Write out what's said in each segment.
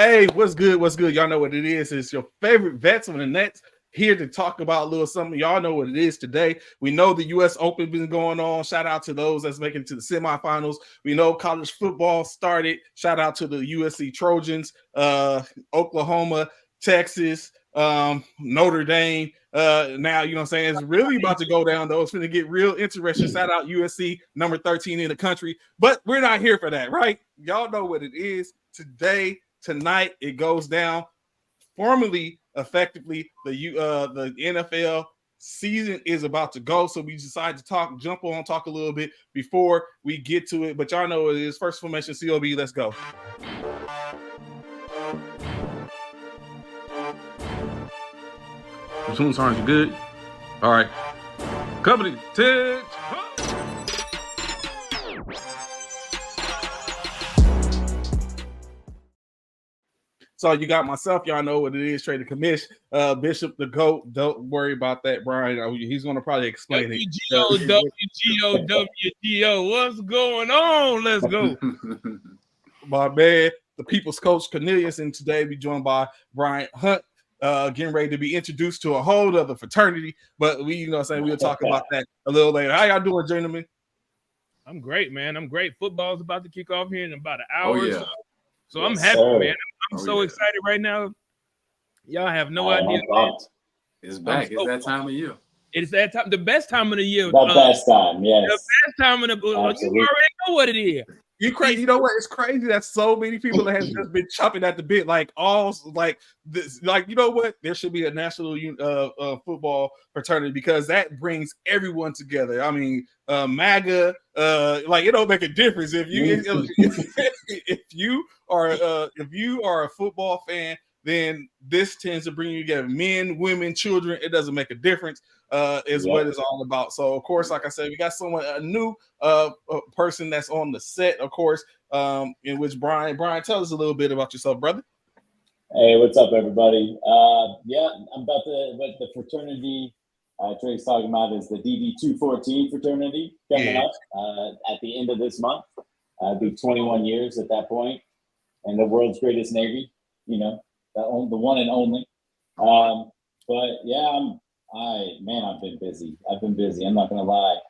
Hey, what's good? What's good? Y'all know what it is. It's your favorite vets on the Nets here to talk about a little something. Y'all know what it is today. We know the U.S. Open been going on. Shout out to those that's making it to the semifinals. We know college football started. Shout out to the USC Trojans, Oklahoma, Texas, Notre Dame. Now, you know what I'm saying? It's really about to go down, though. It's going to get real interesting. Shout out USC, number 13 in the country. But we're not here for that, right? Y'all know what it is today. Tonight it goes down. Formally, effectively, the NFL season is about to go. So we decided to jump on, talk a little bit before we get to it. But y'all know what it is. First formation, C.O.B. Let's go. Tunes aren't good. All right. Company 10. So you got myself, y'all know what it is, Trader Commish, Bishop the GOAT. Don't worry about that, Brian. He's going to probably explain it. WGO, what's going on? Let's go. My man, the people's coach, Cornelius, and today we joined by Brian Hunt, getting ready to be introduced to a whole other fraternity. But we'll talk about that a little later. How y'all doing, gentlemen? I'm great, man. I'm great. Football's about to kick off here in about an hour. Oh, yeah. So I'm happy, man. I'm so excited right now. Y'all have no idea. It's back. It's that time of year. It's that time, the best time of the year. The best time, yes. The best time of the you already know what it is. You crazy? You know what? It's crazy that so many people that have just been chopping at the bit, like this. Like, you know what? There should be a national football fraternity because that brings everyone together. I mean, MAGA, like it don't make a difference if you if you are a football fan. Then this tends to bring you together, men, women, children. It doesn't make a difference. What it's all about. So, of course, like I said, we got a new person that's on the set, of course, in which Brian, tell us a little bit about yourself, brother. Hey, what's up, everybody? I'm about the fraternity Trey's talking about is the DD214 fraternity coming up at the end of this month. I'll be 21 years at that point, and the world's greatest Navy, the one and only. But yeah, I've been busy. I'm not gonna lie.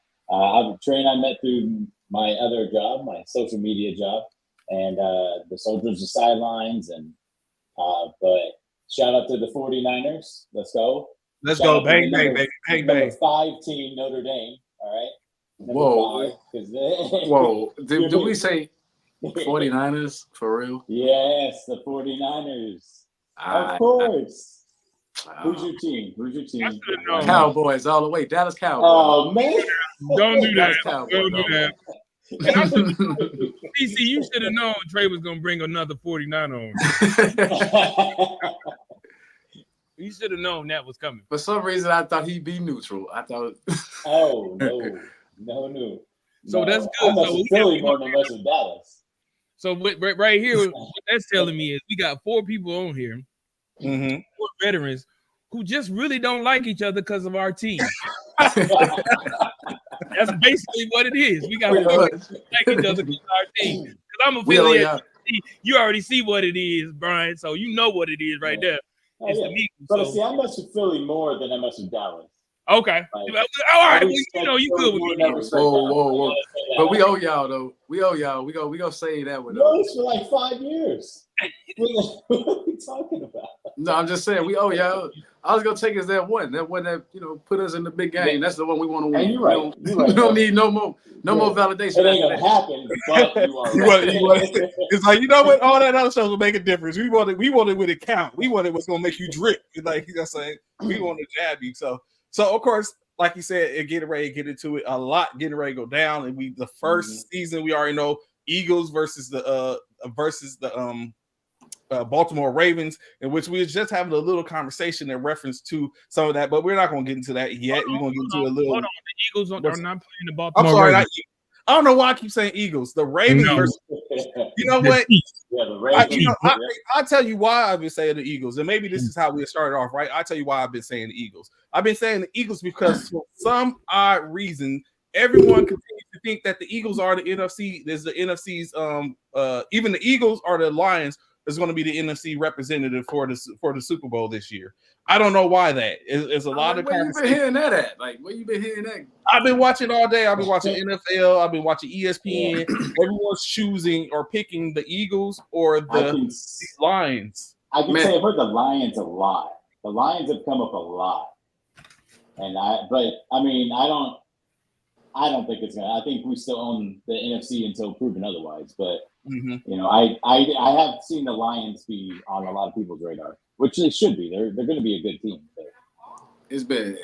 Trey and I met through my other job, my social media job, and the soldiers, the sidelines, and but shout out to the 49ers. Let's go. Let's go. Bang, bang, baby. Bang, bang. Number 5 team, Notre Dame. All right. Whoa. Did we say 49ers for real? Yes, the 49ers. Of course. Who's your team? Cowboys all the way. Dallas Cowboys. Oh, man. Don't do that. Don't do that. PC, you should have known Trey was going to bring another 49 on. You should have known that was coming. For some reason, I thought he'd be neutral. I thought. Oh, no. So that's good. So Philly more than rest of Dallas. So right here, what that's telling me is we got 4 people on here, 4 veterans who just really don't like each other because of our team. That's basically what it is. We got 4 people like each other because of our team. Because I'm affiliated. You already see what it is, Brian. So you know what it is right there. It's the Eagles, but see, I mess with Philly more than I mess with Dallas. Okay. All right. Well, you good with me. Whoa. But we owe y'all, though. We owe y'all. We go say that one. No, it's for like 5 years. What are we talking about? No, I'm just saying we owe y'all. I was gonna take us that one that put us in the big game. That's the one we want to win. And you're right. We don't need no more validation. It ain't gonna happen. But you are right. It's like, you know what? All that other stuff will make a difference. We wanted when it count. We wanted what's gonna make you drip. Like you saying, we want to jab you. So of course, like you said, getting ready to get into it. A lot getting ready to go down. And the first season, we already know Eagles versus the Baltimore Ravens, in which we were just having a little conversation in reference to some of that, but we're not going to get into that yet. We're going to get into a little. Hold on, the Eagles are not playing the Baltimore. I'm sorry, Ravens. I don't know why I keep saying Eagles. The Ravens versus. You know what? Yeah, the Ravens. I'll tell you why I've been saying the Eagles, and maybe this is how we started off, right? I'll tell you why I've been saying the Eagles. I've been saying the Eagles because for some odd reason, everyone continues to think that the Eagles are the NFC. There's the NFC's. Even the Eagles are the Lions. is going to be the NFC representative for the Super Bowl this year. I don't know why that. It's a lot of where you been hearing that at? Like, where you been hearing that? I've been watching all day. I've been watching NFL. I've been watching ESPN. Everyone's choosing or picking the Eagles or the Lions. I can say I've heard the Lions a lot. The Lions have come up a lot, but I mean, I don't think it's gonna. I think we still own the NFC until proven otherwise. But you know, I have seen the Lions be on a lot of people's radar, which they should be. They're going to be a good team. But. It's been,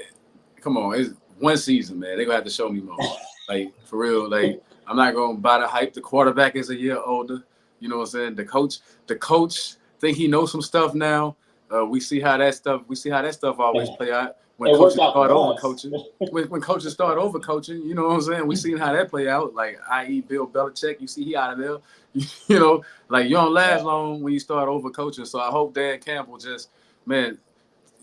come on, it's one season, man. They're gonna have to show me more. Like, for real. Like, I'm not gonna buy the hype. The quarterback is a year older. You know what I'm saying? The coach think he knows some stuff now. We see how that stuff always play out when coaches start overcoaching. When coaches start overcoaching, you know what I'm saying? We seen how that play out. Like, i.e. Bill Belichick, you see he out of there. You know, like, you don't last long when you start overcoaching. So I hope Dan Campbell just, man,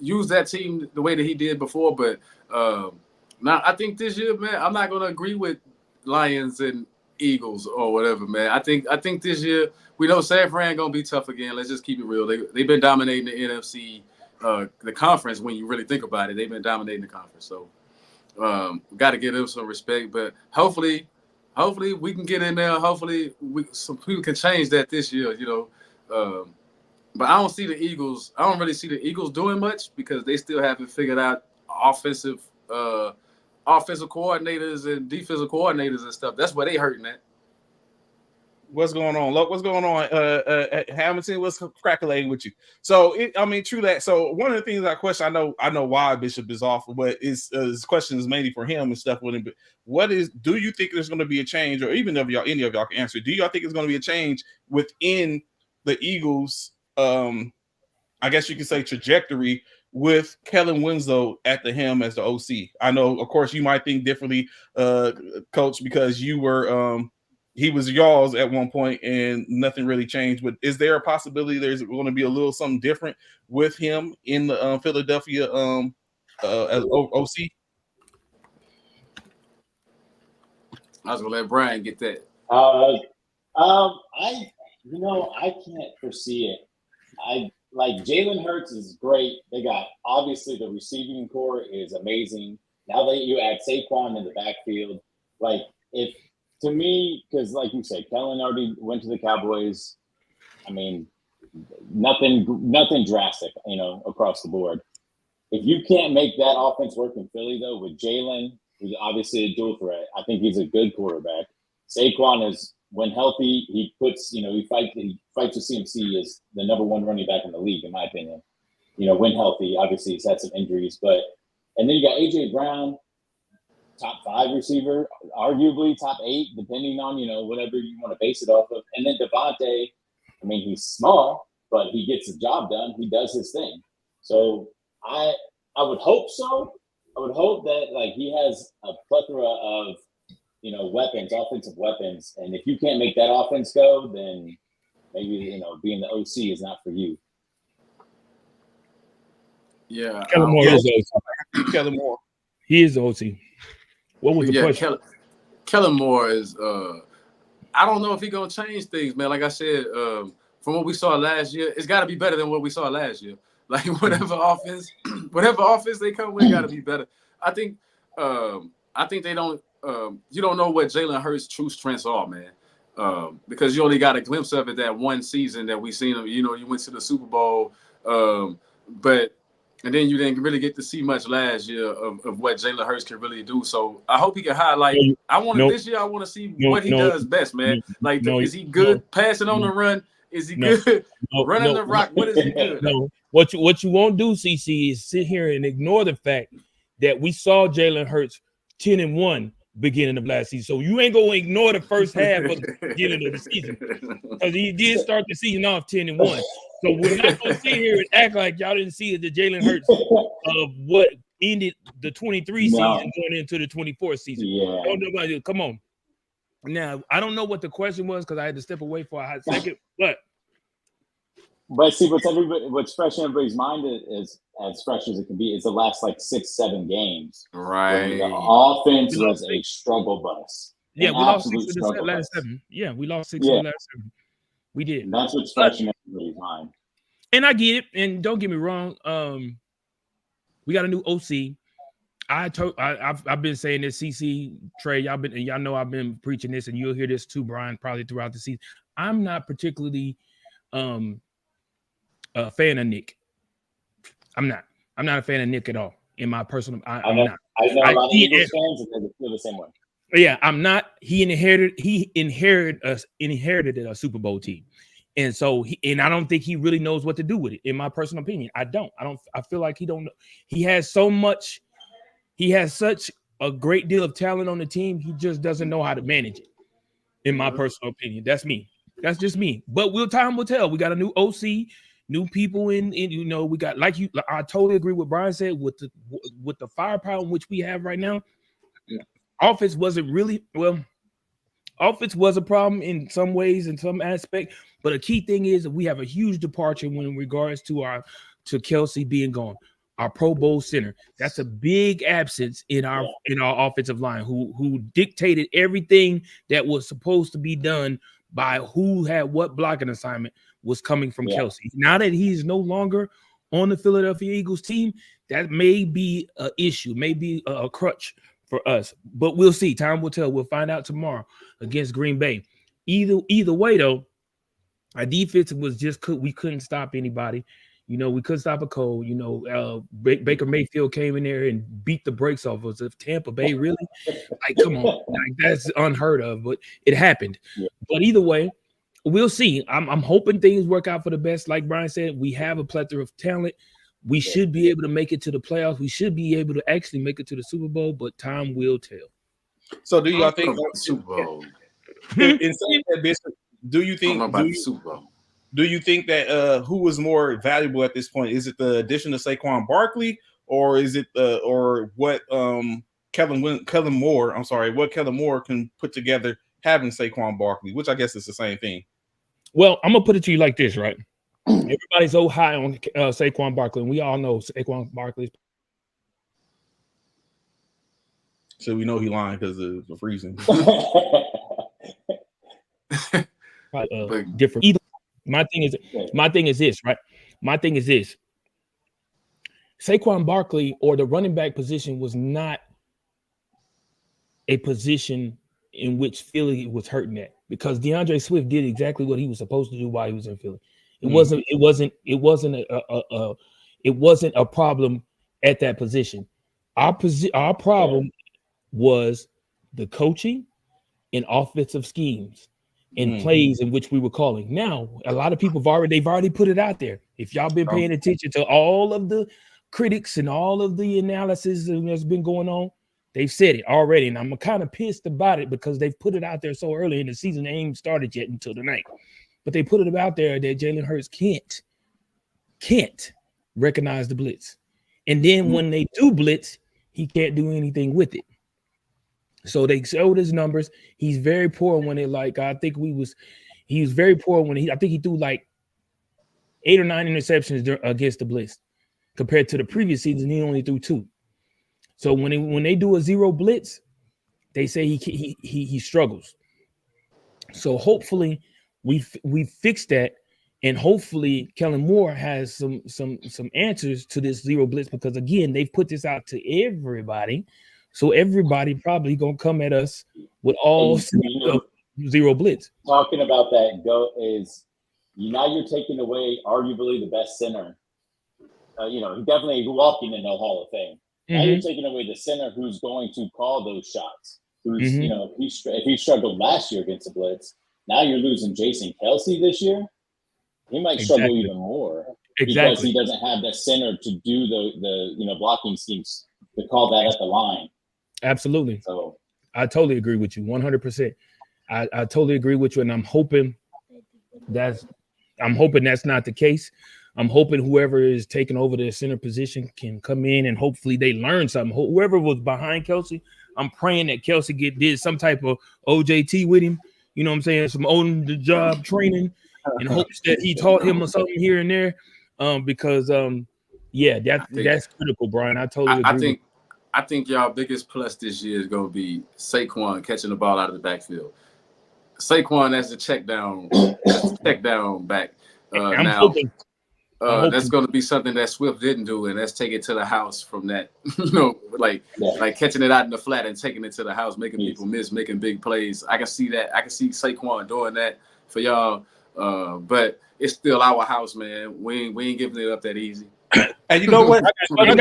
use that team the way that he did before. But now I think this year, man, I'm not gonna agree with Lions and Eagles or whatever, man. I think this year, we know San Fran gonna be tough again. Let's just keep it real. They've been dominating the NFC, the conference. When you really think about it, they've been dominating the conference. So got to give them some respect. But hopefully we can get in there. Hopefully some people can change that this year. You know, but I don't see the Eagles. I don't really see the Eagles doing much because they still haven't figured out offensive coordinators and defensive coordinators and stuff. That's where they hurting at. What's going on? Look, what's going on? Hamilton, what's crackling with you? So, true that. So, one of the things I question, I know why Bishop is off, but his question is mainly for him and stuff with him. But do you think there's going to be a change, or even if any of y'all can answer? Do y'all think it's going to be a change within the Eagles? I guess you could say trajectory with Kellen Winslow at the helm as the OC. I know, of course, you might think differently, Coach, because you were. He was y'all's at one point and nothing really changed. But is there a possibility there's going to be a little something different with him in the Philadelphia as OC? I was gonna let Brian get that. I can't foresee it. I like Jalen Hurts is great. They got obviously the receiving core is amazing. Now that you add Saquon in the backfield, like if. To me, because like you said, Kellen already went to the Cowboys. I mean, nothing drastic, across the board. If you can't make that offense work in Philly, though, with Jalen, who's obviously a dual threat, I think he's a good quarterback. Saquon is, when healthy, he puts, he fights with CMC as the number one running back in the league, in my opinion. When healthy, obviously he's had some injuries, and then you got AJ Brown. Top 5 receiver, arguably top 8, depending on, whatever you want to base it off of. And then Devontae, I mean, he's small, but he gets the job done. He does his thing. So I would hope so. I would hope that, like, he has a plethora of, weapons, offensive weapons. And if you can't make that offense go, then maybe, being the OC is not for you. Yeah. Kellen Moore is the OC. Kellen Moore. He is the OC. What was the question? Kellen Moore is I don't know if he's gonna change things, man. Like I said, from what we saw last year, it's gotta be better than what we saw last year. Like whatever offense they come with, gotta be better. I think they don't you don't know what Jalen Hurts' true strengths are, man. Because you only got a glimpse of it that one season that we seen him, you went to the Super Bowl, and then you didn't really get to see much last year of what Jalen Hurts can really do. So I hope he can highlight. This year I want to see what he does best, man. Is he good passing on the run? Is he good running the rock? What is he good? No. What you won't do, CC, is sit here and ignore the fact that we saw Jalen Hurts 10-1 beginning of last season. So you ain't gonna ignore the first half of the beginning of the season because he did start the season off 10-1. So we're not gonna sit here and act like y'all didn't see the Jalen Hurts of what ended the 23 season going into the 24 season. Yeah. Come on. Now I don't know what the question was because I had to step away for a hot second, but see, what's fresh in everybody's mind is as fresh as it can be. Is the last 6-7 games. Right. The offense was a struggle bus. Yeah, we lost 6 of the last 7. Yeah, we lost 6 of the last 7. We did. And that's what's fresh in everybody's mind. And I get it. And don't get me wrong. We got a new OC. I've been saying this, CC, Trey, y'all know I've been preaching this, and you'll hear this too, Brian, probably throughout the season. I'm not particularly a fan of Nick. I'm not a fan of Nick at all. In my personal, I'm not. I know a lot of Eagles fans, and they feel the same way. Yeah, I'm not. He inherited a Super Bowl team. And so I don't think he really knows what to do with it, in my personal opinion. I feel like he don't know. He has such a great deal of talent on the team. He just doesn't know how to manage it, in my personal opinion. That's me. That's just me. But time will tell. We got a new OC, new people in we got, I totally agree with Brian said, with the firepower in which we have right now. Offense wasn't really, offense was a problem in some ways, in some aspect, but a key thing is that we have a huge departure in regards to Kelsey being gone. Our Pro Bowl center. That's a big absence in our offensive line, who dictated everything that was supposed to be done by who had what blocking assignment was coming from Kelsey. Now that he's no longer on the Philadelphia Eagles team, that may be an issue, maybe a crutch for us. But we'll see. Time will tell. We'll find out tomorrow against Green Bay. Either way, though, our defense was we couldn't stop anybody. We couldn't stop a cold. Baker Mayfield came in there and beat the brakes off us. If Tampa Bay really, come on, that's unheard of, but it happened. Yeah. But either way, we'll see. I'm hoping things work out for the best. Like Brian said, we have a plethora of talent. We should be able to make it to the playoffs. We should be able to actually make it to the Super Bowl, but time will tell. So do y'all think Super Bowl? In saying that, Bishop, do you think the Super Bowl? Do you think that who was more valuable at this point? Is it the addition of Saquon Barkley, or is it or what Kellen Moore can put together having Saquon Barkley, which I guess is the same thing? Well, I'm gonna put it to you like this, right? Everybody's so high on Saquon Barkley, and we all know Saquon Barkley. So we know he lying because of the freezing. Different. Either. My thing is this, right? My thing is this. Saquon Barkley, or the running back position, was not a position in which Philly was hurting at, because DeAndre Swift did exactly what he was supposed to do while he was in Philly. It wasn't a problem at that position. Our problem was the coaching and offensive schemes and plays in which we were calling. Now, a lot of people they've already put it out there. If y'all been paying attention to all of the critics and all of the analysis that's been going on, they've said it already. And I'm kind of pissed about it because they've put it out there so early in the season. They ain't started yet until tonight. But they put it out there that Jalen Hurts can't recognize the blitz. And then when they do blitz, he can't do anything with it. So they showed his numbers. He's very poor when he was very poor when I think he threw like 8 or 9 interceptions against the blitz. Compared to the previous season, he only threw 2. So when they do a zero blitz, they say he struggles. So hopefully we fix that, and hopefully Kellen Moore has some answers to this zero blitz, because again, they've put this out to everybody. So everybody probably gonna come at us with all zero blitz. Talking about that now you're taking away arguably the best center. He definitely walking in the Hall of Fame. Now you're taking away the center who's going to call those shots. Who's if he struggled last year against the blitz, now you're losing Jason Kelsey this year. He might struggle even more because he doesn't have the center to do the blocking schemes to call that at the line. Absolutely. So I totally agree with you 100%. I totally agree with you, and I'm hoping that's not the case. I'm hoping whoever is taking over the center position can come in and hopefully they learn something. Whoever was behind Kelsey, I'm praying that Kelsey did some type of OJT with him. You know what I'm saying? Some on-the-job training, in hopes that he taught him something here and there. Because that's critical, Brian. I totally agree. I think y'all biggest plus this year is going to be Saquon catching the ball out of the backfield. Saquon as the check down back. I'm Now, hoping. that's going to be something that Swift didn't do, and that's take it to the house from that. Like catching it out in the flat and taking it to the house, making people miss, making big plays. I can see that. I can see Saquon doing that for y'all. But it's still our house, man. We ain't giving it up that easy. And you know what? Y'all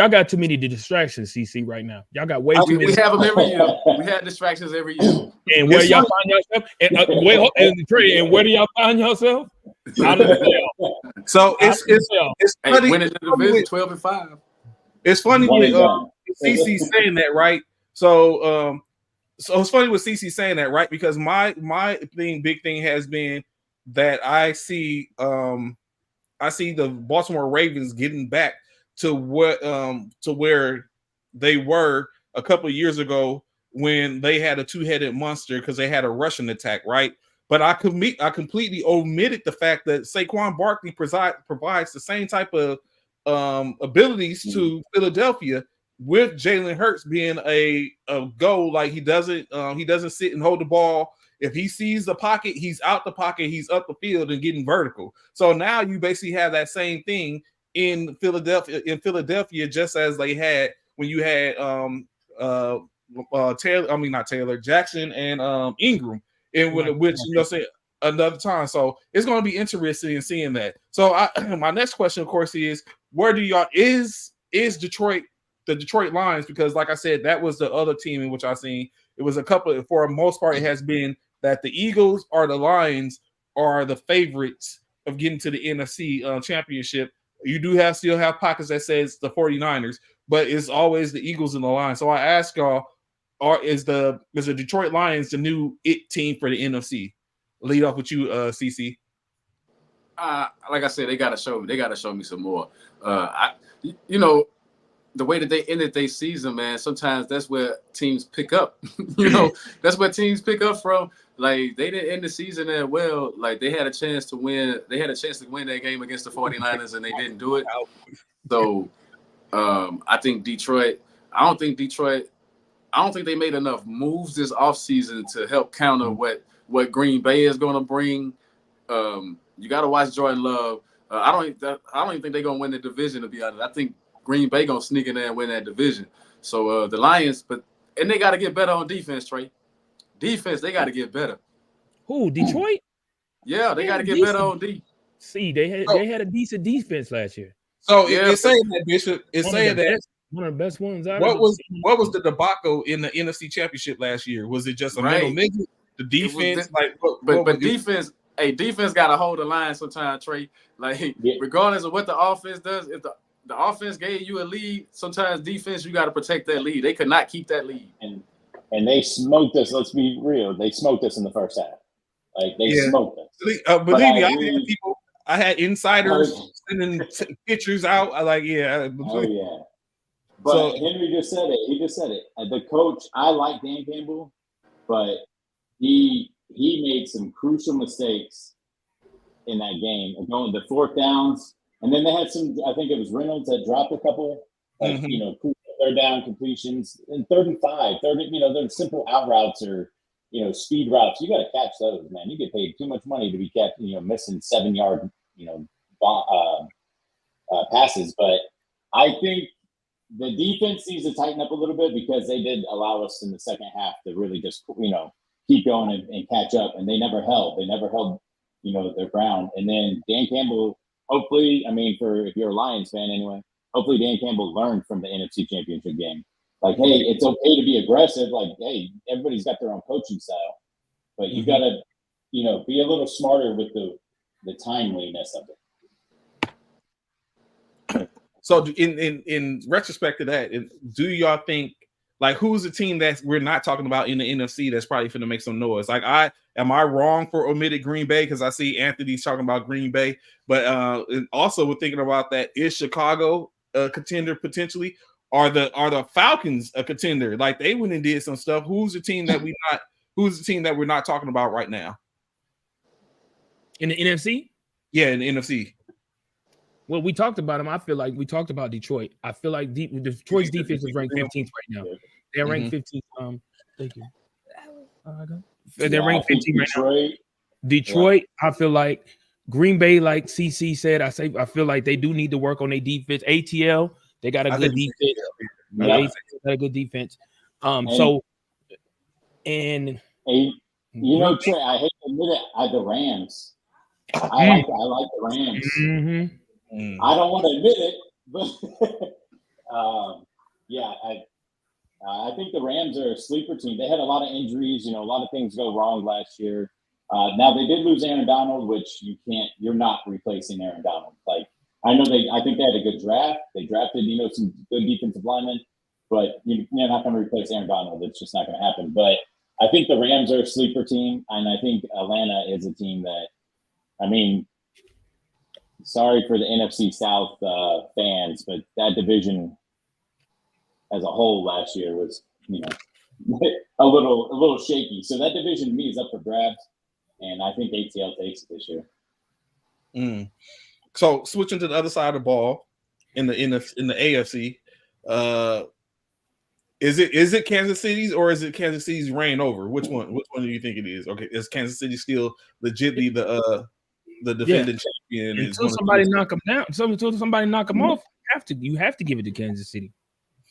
got too many distractions, CC, right now. Y'all got way too many. We have them every year. We had distractions every year. And where y'all find yourself? And where do y'all find yourself? Out of the playoff. So it's funny. Winning the division 12-5. It's funny with CC saying that, right? So it's funny with CC saying that, right? Because my big thing has been that I see the Baltimore Ravens getting back to where they were a couple of years ago when they had a two-headed monster because they had a rushing attack, right? But I completely omitted the fact that Saquon Barkley provides the same type of abilities to Philadelphia, with Jalen Hurts being a go. Like he doesn't sit and hold the ball. If he sees the pocket, he's out the pocket, he's up the field and getting vertical. So now you basically have that same thing in Philadelphia, just as they had when you had Jackson and Ingram, and which say another time. So it's going to be interesting in seeing that. So my next question, of course, is where do y'all is Detroit, the Detroit Lions? Because like I said, that was the other team in which I seen. It was a couple, for the most part, it has been that the Eagles or the Lions are the favorites of getting to the NFC championship. You do still have pockets that says the 49ers, but it's always the Eagles and the Lions. So I ask y'all, is the Detroit Lions the new it team for the NFC? Lead off with you, CC. Like I said, they gotta show me some more. The way that they ended their season, man, sometimes that's where teams pick up. That's where teams pick up from. Like, they didn't end the season that well. Like, they had a chance to win. They had a chance to win that game against the 49ers, and they didn't do it. So, I think Detroit – I don't think they made enough moves this offseason to help counter what Green Bay is going to bring. You got to watch Jordan Love. I don't even think they're going to win the division, to be honest. I think Green Bay going to sneak in there and win that division. So, the Lions – and they got to get better on defense, Trey. Defense, they got to get better. Who, Detroit? Yeah, they got to get better on D. See, they had a decent defense last year. So it's saying that, Bishop. It's saying that one of the best ones. What was the debacle in the NFC Championship last year? Was it just a mental midget? The defense, defense. Hey, defense got to hold the line sometimes, Trey. Like, regardless of what the offense does, if the offense gave you a lead, sometimes defense, you got to protect that lead. They could not keep that lead. And they smoked us. Let's be real. They smoked us in the first half. Like, they smoked us. Believe me, I had insiders sending pictures out. Oh, yeah. But Henry just said it. He just said it. The coach, I like Dan Campbell, but he made some crucial mistakes in that game. Going to 4th downs. And then they had some, I think it was Reynolds that dropped a couple, third down completions, and 30, they're simple out routes or, speed routes. You got to catch those, man. You get paid too much money to be kept, missing 7-yard, passes. But I think the defense needs to tighten up a little bit because they did allow us in the second half to really just, keep going and catch up. And they never held. Their ground. And then Dan Campbell, hopefully, if you're a Lions fan anyway, hopefully Dan Campbell learned from the NFC Championship game. Like, hey, it's okay to be aggressive. Like, hey, everybody's got their own coaching style. But you got to, be a little smarter with the timeliness of it. So in retrospect to that, do y'all think, like, who's the team that we're not talking about in the NFC that's probably going to make some noise? Like, am I wrong for omitted Green Bay? Because I see Anthony's talking about Green Bay. But also we're thinking about that. Is Chicago a contender potentially? Are the Falcons a contender? Like, they went and did some stuff. Who's the team that we're not talking about right now? In the NFC? Yeah, in the NFC. Well, we talked about them. I feel like we talked about Detroit. I feel like Detroit's defense is ranked 15th right now. They're ranked 15th. Thank you. They're ranked 15 right now. Detroit, I feel like Green Bay, like CC said, I feel like they do need to work on their defense. ATL, they got a good defense. ATL got a good defense. So, and you know, Trey, I hate to admit it, the Rams. I like the Rams. Mm-hmm. I don't want to admit it, but yeah, I think the Rams are a sleeper team. They had a lot of injuries, you know, a lot of things go wrong last year. Now they did lose Aaron Donald, which you're not replacing Aaron Donald. Like I think they had a good draft. They drafted, you know, some good defensive linemen, but you're not going to replace Aaron Donald. It's just not going to happen. But I think the Rams are a sleeper team, and I think Atlanta is a team that, I mean, sorry for the NFC South fans, but that division as a whole last year was, you know, a little shaky. So that division to me is up for grabs, and I think ATL takes it this year. So switching to the other side of the ball in the AFC, is it Kansas City's or is it Kansas City's reign over? Which one do you think it is? Okay, is Kansas City still legitimately the defending champion? Until somebody knock them down, until somebody knock them off, you have to give it to Kansas City.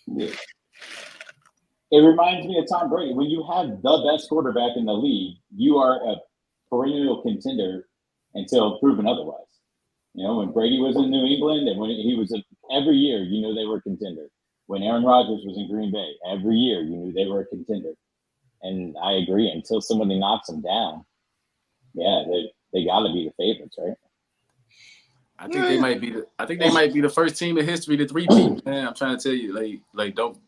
Yeah. It reminds me of Tom Brady. When you have the best quarterback in the league, you are a perennial contender until proven otherwise. You know, when Brady was in New England and when he was every year, you know they were a contender. When Aaron Rodgers was in Green Bay, every year you knew they were a contender. And I agree, until somebody knocks them down, yeah, they got to be the favorites, right? I think they might be the first team in history to three-peat, man. I'm trying to tell you, like don't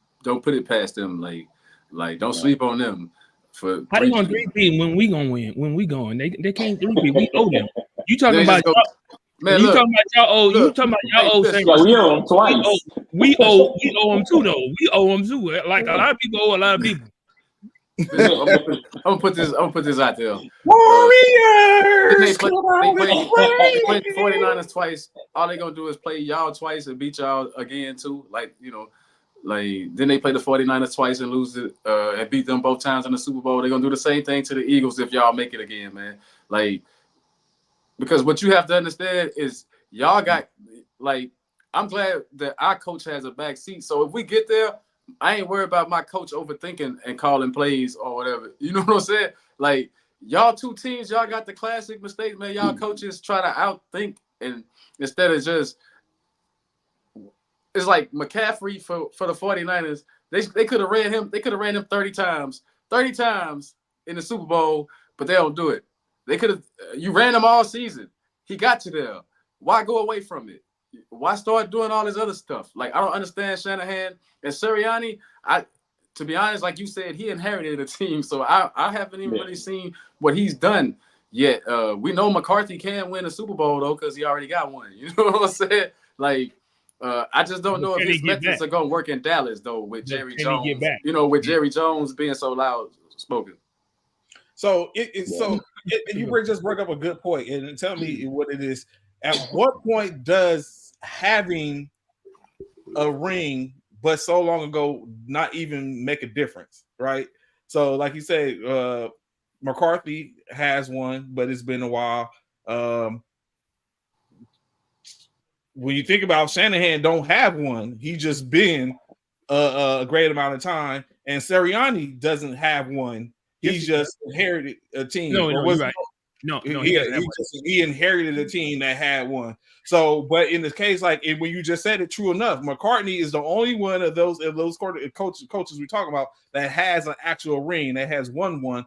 put it past them. Like don't sleep on them. For how they gonna three-peat when we gonna win? When we going? They can't three-peat. We owe them. You talking about man, you talking about y'all owe you talking about y'all owe St. Yeah, we owe them twice. We owe them too, though. We owe them too. Like a lot of people owe a lot of people. I'm gonna put this out there. Warriors. They played 49ers twice. All they gonna do is play y'all twice and beat y'all again too. Like, you know, like then they play the 49ers twice and lose it and beat them both times in the Super Bowl. They're gonna do the same thing to the Eagles if y'all make it again, man. Like, because what you have to understand is y'all got, like, I'm glad that our coach has a back seat. So if we get there, I ain't worried about my coach overthinking and calling plays or whatever. You know what I'm saying? Like, y'all two teams, y'all got the classic mistake, man. Y'all coaches try to outthink, and instead of just, it's like McCaffrey for the 49ers. They could have ran him. They could have ran him 30 times in the Super Bowl, but they don't do it. They could have. You ran him all season. He got you there. Why go away from it? Why start doing all this other stuff? Like, I don't understand Shanahan and Sirianni. To be honest, like you said, he inherited a team, so I haven't even really seen what he's done yet. We know McCarthy can win a Super Bowl though, because he already got one. You know what I'm saying? Like, I just don't know if his methods are gonna work in Dallas though with Jerry Jones. You know, with Jerry Jones being so loud spoken. So you just brought up a good point, and tell me what it is. At what point does having a ring but so long ago not even make a difference, right? So like you say, McCarthy has one, but it's been a while. When you think about Shanahan, don't have one. He just been a great amount of time, and Sirianni doesn't have one. He's just inherited a team. No, you're right. No, he inherited a team that had one. So, but in this case, like when you just said it, true enough, McCartney is the only one of those coaches we talk about that has an actual ring, that has won one.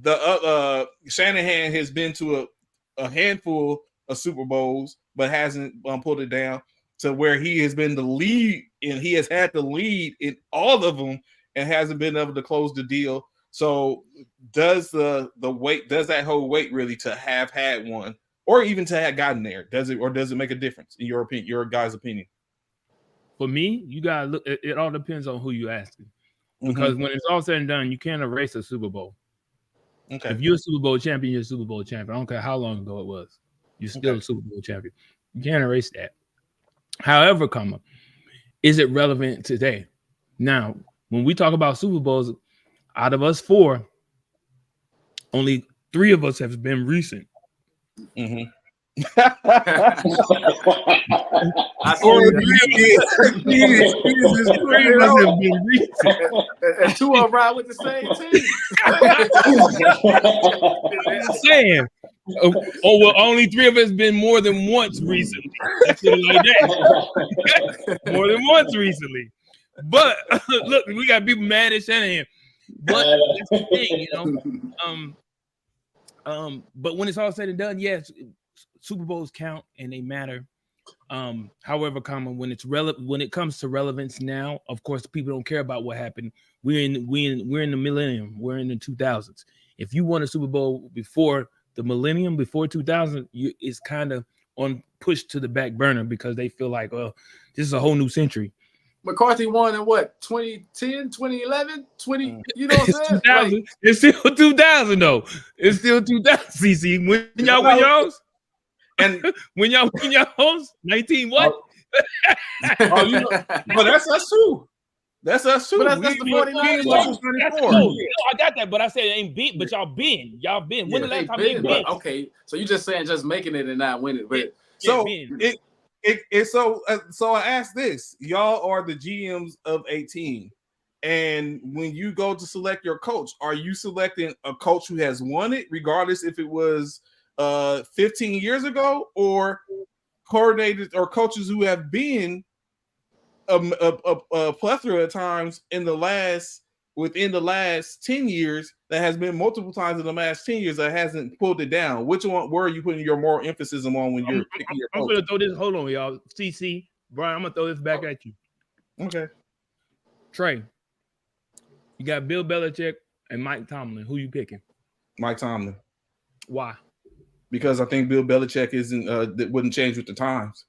The Shanahan has been to a handful of Super Bowls, but hasn't pulled it down to where he has been the lead, and he has had the lead in all of them and hasn't been able to close the deal. So does the weight, does that whole weight really to have had one, or even to have gotten there? Does it make a difference in your opinion, your guys' opinion? For me, you gotta look. It all depends on who you asking, because when it's all said and done, you can't erase a Super Bowl. Okay. If you're a Super Bowl champion, you're a Super Bowl champion. I don't care how long ago it was. You're still a Super Bowl champion. You can't erase that. However, is it relevant today? Now, when we talk about Super Bowls, out of us four, Only 3 of us have been recent. Mm-hmm. I Or see Jesus, 3 of us have been recent. and 2 of them ride with the same team. I'm just saying. Oh well, only 3 of us been more than once recently. Let's put it like that. More than once recently. But look, we got people mad at Shanahan. But that's the thing, but when it's all said and done, yes, Super Bowls count and they matter. However, when it comes to relevance now, of course, people don't care about what happened. We're in the millennium. We're in the 2000s. If you won a Super Bowl before the millennium, before 2000, it's kind of on push to the back burner because they feel like, well, this is a whole new century. McCarthy won in what, 2010, 2011, 20, you know what I'm saying? Like, it's still 2000 though. It's still 2000. CC, when y'all win y'all's? And when y'all 19 what? Oh, you know, but that's us too. That's us too. But that's the 49ers. I got that, but I said it ain't been. But y'all been. When the last time they been? Okay, so you just saying just making it and not winning. But so so I asked this: y'all are the GMs of a team, and when you go to select your coach, are you selecting a coach who has won it, regardless if it was 15 years ago, or coordinators or coaches who have been a plethora of times within the last 10 years, that has been multiple times in the last 10 years that hasn't pulled it down? Which one, where are you putting your more emphasis on when you're picking your coach? I'm going to throw this. Hold on, y'all. CC, Brian, I'm going to throw this back at you. Okay. Trey, you got Bill Belichick and Mike Tomlin. Who you picking? Mike Tomlin. Why? Because I think Bill Belichick isn't that wouldn't change with the times.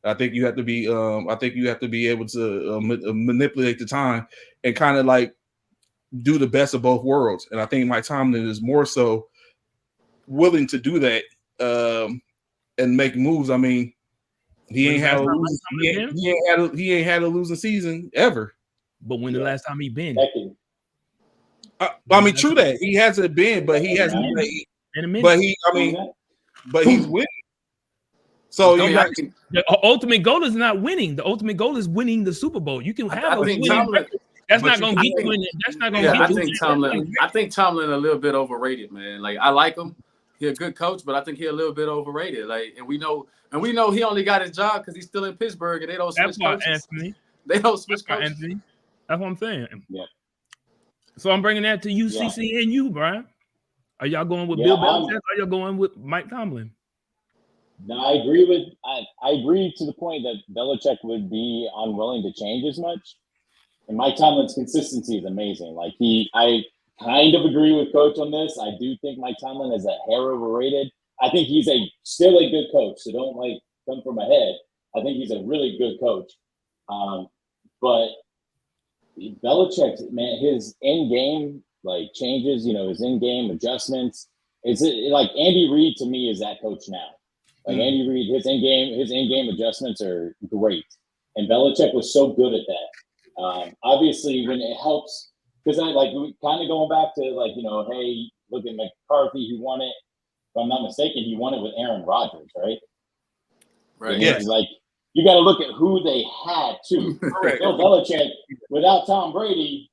I think you have to be able to manipulate the time and kind of like do the best of both worlds. And I think Mike Tomlin is more so willing to do that and make moves. I mean, he ain't had a losing season ever. But when the last time he been? I mean, true that he hasn't been, but he hasn't played. But he's winning. So the ultimate goal is not winning. The ultimate goal is winning the Super Bowl. You can have a winning record. That's not going to get you in it. That's not going to get you. I think Tomlin a little bit overrated, man. Like, I like him. He's a good coach, but I think he's a little bit overrated. Like, and we know he only got his job because he's still in Pittsburgh and they don't switch coaches. Anthony. They don't switch coaches. Anthony. That's what I'm saying. Yeah. So I'm bringing that to you, CC, and you, Brian. Are y'all going with Bill Belichick or are y'all going with Mike Tomlin? No, I agree to the point that Belichick would be unwilling to change as much. And Mike Tomlin's consistency is amazing. Like I kind of agree with Coach on this. I do think Mike Tomlin is a hair overrated. I think he's still a good coach. So don't come from ahead. I think he's a really good coach. But Belichick, man, his in-game changes, his in-game adjustments. It's like Andy Reid to me is that coach now. Like Andy Reid, his in-game adjustments are great, and Belichick was so good at that. Obviously, when it helps, because we kind of going back to hey, look at McCarthy, he won it. If I'm not mistaken, he won it with Aaron Rodgers, right? Right. Yeah. You got to look at who they had too. Correct. Bill Belichick without Tom Brady,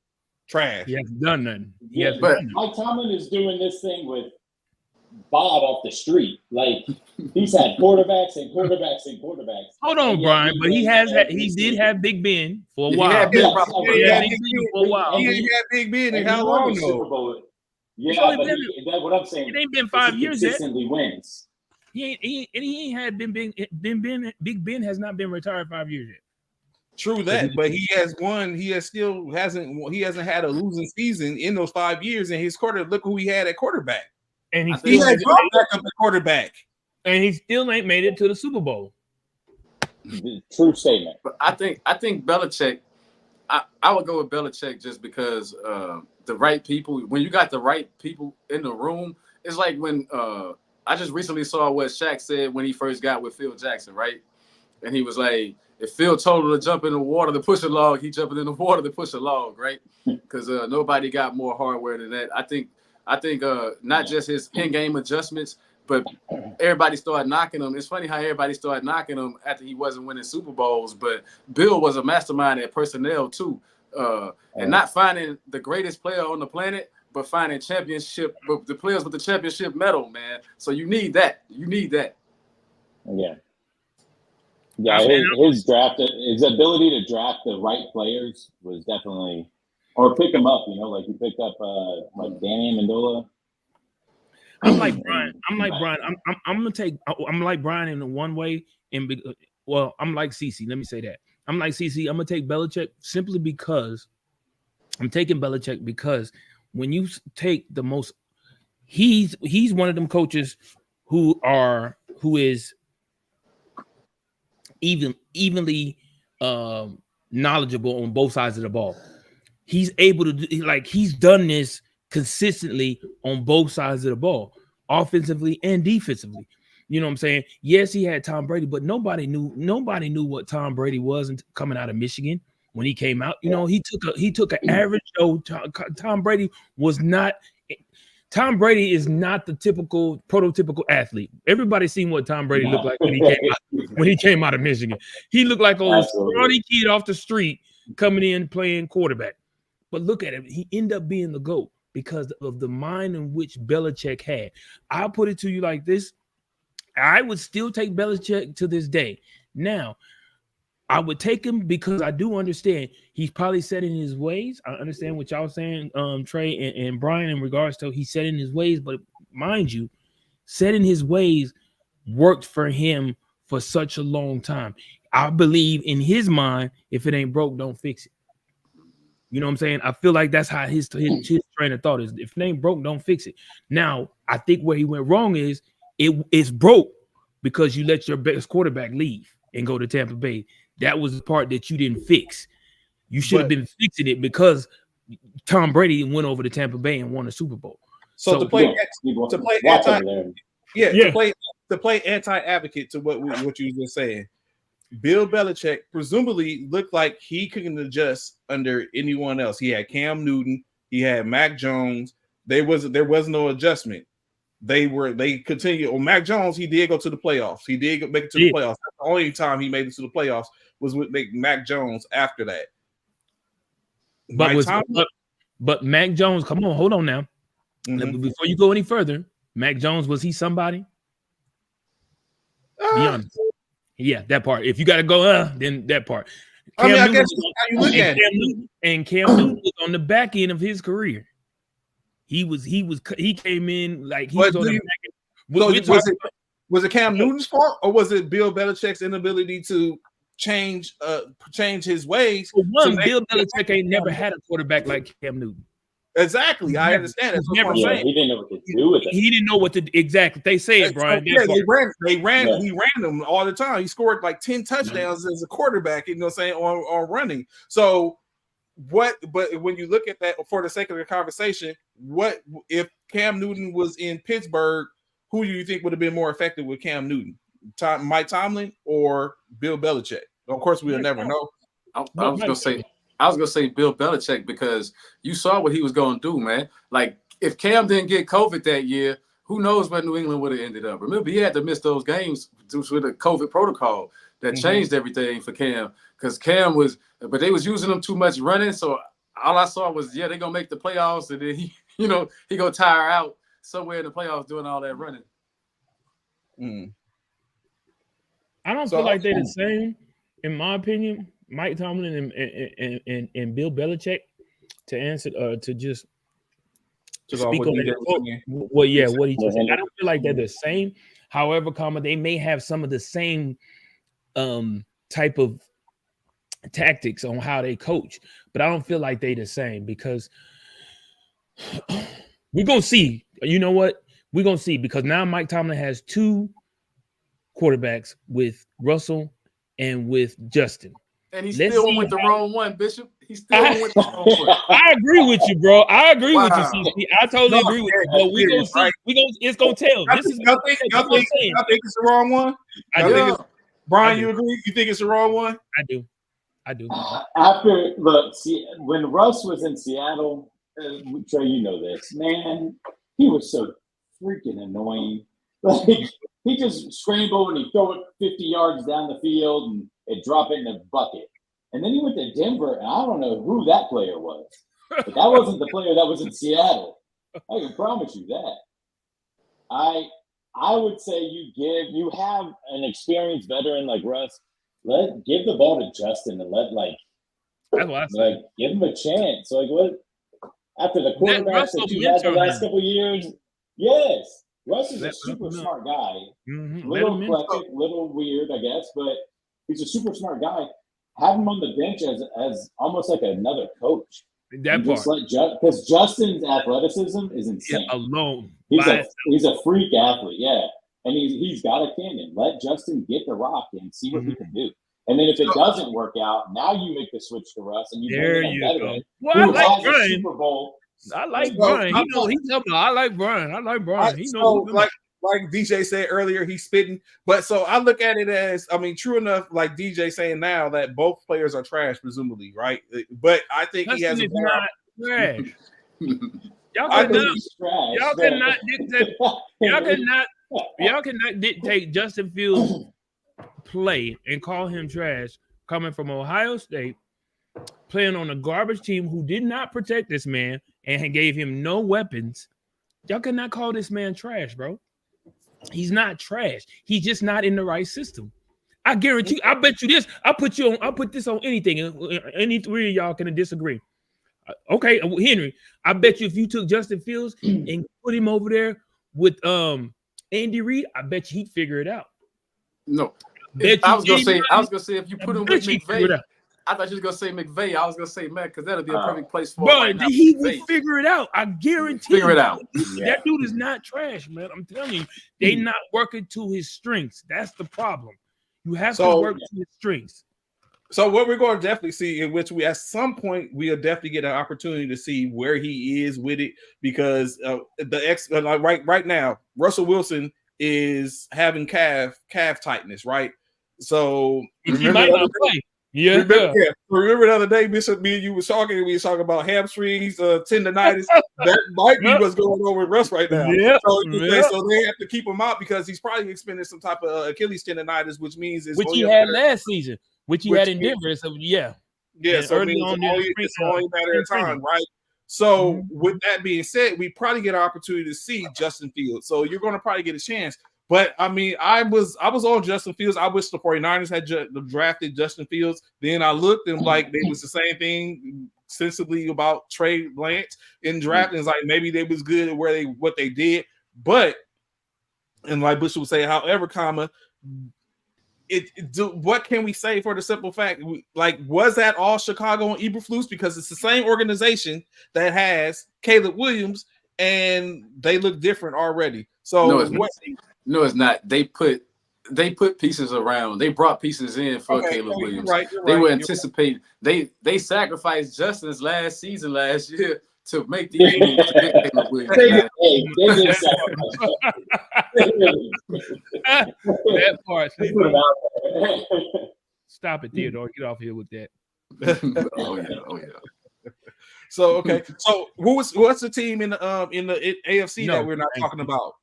trash. He hasn't done nothing. But Mike Tomlin is doing this thing with Bob off the street. Like, he's had quarterbacks and quarterbacks and quarterbacks. Hold on, Brian, but he did have Big Ben for a while. He ain't had Big Ben in how long though? Yeah, but what I'm saying, it ain't been 5 years yet. Consistently wins. He ain't had Big Ben has not been retired 5 years yet. True that, but he has won. He hasn't had a losing season in those 5 years. And his look who he had at quarterback. And he had back up at quarterback. And he still ain't made it to the Super Bowl. True statement. But I think Belichick, I would go with Belichick just because the right people, when you got the right people in the room, it's like when I just recently saw what Shaq said when he first got with Phil Jackson, right? And he was like, if Phil told him to jump in the water to push a log, he jumping in the water to push a log, right? Because nobody got more hardware than that. I think I think not just his in-game adjustments, but everybody started knocking him. It's funny how everybody started knocking him after he wasn't winning Super Bowls, but Bill was a mastermind at personnel too, and not finding the greatest player on the planet, but finding the players with the championship medal, man. So you need that. You need that. Yeah. Yeah, his ability to draft the right players was definitely, or pick them up. Like he picked up like Danny Amendola. I'm like Brian. I'm like Brian in the one way, and I'm like CC. Let me say that. I'm like CC. I'm gonna take Belichick simply because I'm taking Belichick because when you take the most, he's one of them coaches who is evenly knowledgeable on both sides of the ball. He's able to he's done this consistently on both sides of the ball, offensively and defensively. You know what I'm saying? Yes, he had Tom Brady, but nobody knew what Tom Brady was coming out of Michigan when he came out. He took an average Joe. Tom Brady was not. Tom Brady is not the prototypical athlete. Everybody seen what Tom Brady looked like when he came out of Michigan. He looked like a scrawny kid off the street coming in playing quarterback. But look at him. He ended up being the GOAT because of the mind in which Belichick had. I'll put it to you like this. I would still take Belichick to this day. Now, I would take him because I do understand he's probably set in his ways. I understand what y'all saying, Trey and Brian, in regards to he's set in his ways. But mind you, set in his ways worked for him for such a long time. I believe in his mind, if it ain't broke, don't fix it. You know what I'm saying? I feel like that's how his train of thought is. If it ain't broke, don't fix it. Now, I think where he went wrong is it's broke because you let your best quarterback leave and go to Tampa Bay. That was the part that you didn't fix. You should have been fixing it because Tom Brady went over to Tampa Bay and won a Super Bowl. So to play anti-advocate to what you were just saying, Bill Belichick presumably looked like he couldn't adjust under anyone else. He had Cam Newton, he had Mac Jones. There was no adjustment. They continued. Well, Mac Jones, he did go to the playoffs. He did make it to the playoffs. That's the only time he made it to the playoffs was with Mac Jones after that. But Mac Jones, come on, hold on now. Mm-hmm. Before you go any further, Mac Jones, was he somebody? Be honest. Yeah, that part. If you got to go, then that part. I guess that's how you look at it. And Cam Newton was on the back end of his career. He came in like he was on the back end. Was it Cam Newton's fault or was it Bill Belichick's inability to change his ways? For one, Bill Belichick ain't never had a quarterback like Cam Newton. Exactly, I understand. That's what I'm saying. He didn't know what to do with it. He didn't know what to exactly. They say it, Brian. Yeah, he ran them all the time. He scored like 10 touchdowns as a quarterback. You know what I'm saying on running. So what? But when you look at that, for the sake of the conversation, what if Cam Newton was in Pittsburgh? Who do you think would have been more effective with Cam Newton? Mike Tomlin or Bill Belichick? Of course, we'll never know. I was gonna say Bill Belichick because you saw what he was gonna do, man. Like if Cam didn't get COVID that year, who knows where New England would have ended up? Remember, he had to miss those games due to the COVID protocol that changed everything for Cam because Cam was, but they was using him too much running. So all I saw was, they're gonna make the playoffs, and then he gonna tire out somewhere in the playoffs doing all that running. I don't feel like they're the same, in my opinion. Mike Tomlin and Bill Belichick, to answer to just speak on what he just said. I don't feel like they're the same. However, they may have some of the same type of tactics on how they coach, but I don't feel like they're the same because we're gonna see. You know what? We're gonna see because now Mike Tomlin has two quarterbacks with Russell and with Justin. And he still went with the wrong one, Bishop. He still went with the wrong one. I agree with you, bro. I agree with you, CC. I totally agree with you. But we gonna see. It's gonna tell. Y'all think it's the wrong one? Brian, you agree? You think it's the wrong one? I do. When Russ was in Seattle, Trey, you know this, man. He was so freaking annoying. Like he just scramble and he throw it 50 yards down the field and it drop it in a bucket. And then he went to Denver, and I don't know who that player was, but that wasn't the player that was in Seattle. I can promise you that. I would say you have an experienced veteran like Russ. Give the ball to Justin and that's what I say. give him a chance. Like what after the quarterbacks that you had the last couple of years? Yes. Russ is a super smart guy. Mm-hmm. Little eclectic, little weird, I guess, but he's a super smart guy. Have him on the bench as almost like another coach. That part. Because Justin's athleticism is insane. Yeah, alone. He's a freak athlete, yeah. And he's got a cannon. Let Justin get the rock and see what he can do. And then if it doesn't work out, now you make the switch to Russ and you bring in a veteran who has a Super Bowl. I like Brian. He know he's up. I like Brian. He knows. Like DJ said earlier, he's spitting. But so I look at it as, I mean, true enough, like DJ saying now that both players are trash, presumably, right? But I think he has a not trash. Y'all cannot dictate Justin Fields' play and call him trash coming from Ohio State, playing on a garbage team who did not protect this man and gave him no weapons. Y'all cannot call this man trash, bro. He's not trash. He's just not in the right system. I guarantee. I bet you this. I'll put this on anything. Any three of y'all can disagree. Okay, Henry. I bet you if you took Justin Fields and put him over there with Andy Reid, I bet you he'd figure it out. No, I was gonna say if you put him with McVay. I thought you was gonna say McVay. I was gonna say Matt because that'll be a perfect place for him. But he would figure it out. I guarantee. Figure it out. That dude is not trash, man. I'm telling you, they not working to his strengths. That's the problem. You have to work to his strengths. So what we're going to definitely see, in which we at some point we'll definitely get an opportunity to see where he is with it, because right now Russell Wilson is having calf tightness, right? So he might not play. Yeah. Remember the other day, Bishop, me and you was talking. We was talking about hamstrings, tendonitis. That might be what's going on with Russ right now. So they have to keep him out because he's probably experiencing some type of Achilles tendonitis, which means he had last season, which he had in Denver. So yeah. So early on, it's only a matter of time, right? So with that being said, we probably get an opportunity to see Justin Fields. So you're going to probably get a chance. But I mean, I was on Justin Fields. I wish the 49ers had drafted Justin Fields. Then I looked and like it was the same thing sensibly about Trey Lance in drafting. It's like maybe they was good at what they did. But and like Bush would say, however, what can we say for the simple fact? Was that all Chicago and Eberflus? Because it's the same organization that has Caleb Williams, and they look different already. So no, it's not. They put pieces around. They brought pieces in for Caleb Williams. They were anticipating. They sacrificed Justin's last season last year to make these moves to get Caleb Williams. That part. Stop it, Theodore. Get off here with that. Oh yeah. So okay. So what's the team in the AFC that we're not talking about?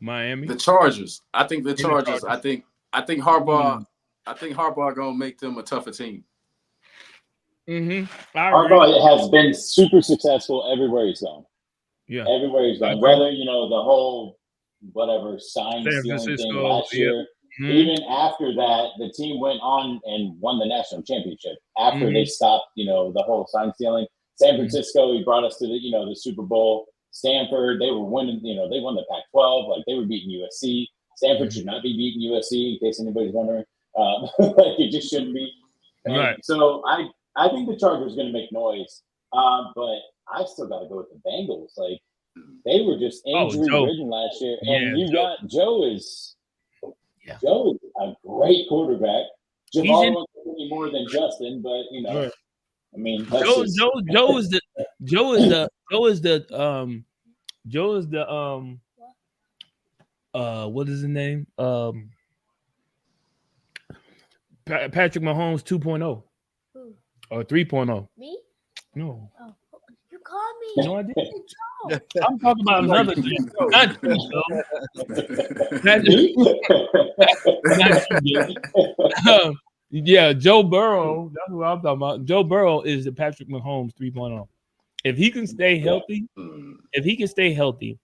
Miami, the Chargers. I think the Chargers. I think Harbaugh. I think Harbaugh gonna make them a tougher team. Harbaugh has been super successful everywhere he's gone. Yeah, everywhere he's gone. Whether the whole sign stealing thing last year, even after that, the team went on and won the national championship. After they stopped, the whole sign stealing. San Francisco, he brought us to the Super Bowl. Stanford, they were winning, they won the Pac-12, like they were beating USC. Stanford should not be beating USC, in case anybody's wondering. It just shouldn't be. Right. So I think the Chargers are going to make noise, but I still got to go with the Bengals. Like they were just injury-ridden last year, and Joe is a great quarterback. Jamal won't more than Justin, but Right. I mean, Joe is what is his name? Patrick Mahomes 2.0. Or 3.0. Me? No. Oh, you called me. No, I didn't. Joe. I'm talking about another Joe. Not you, Joe. Not you, Joe. Yeah, Joe Burrow. That's what I'm talking about. Joe Burrow is the Patrick Mahomes 3.0. If he can stay healthy,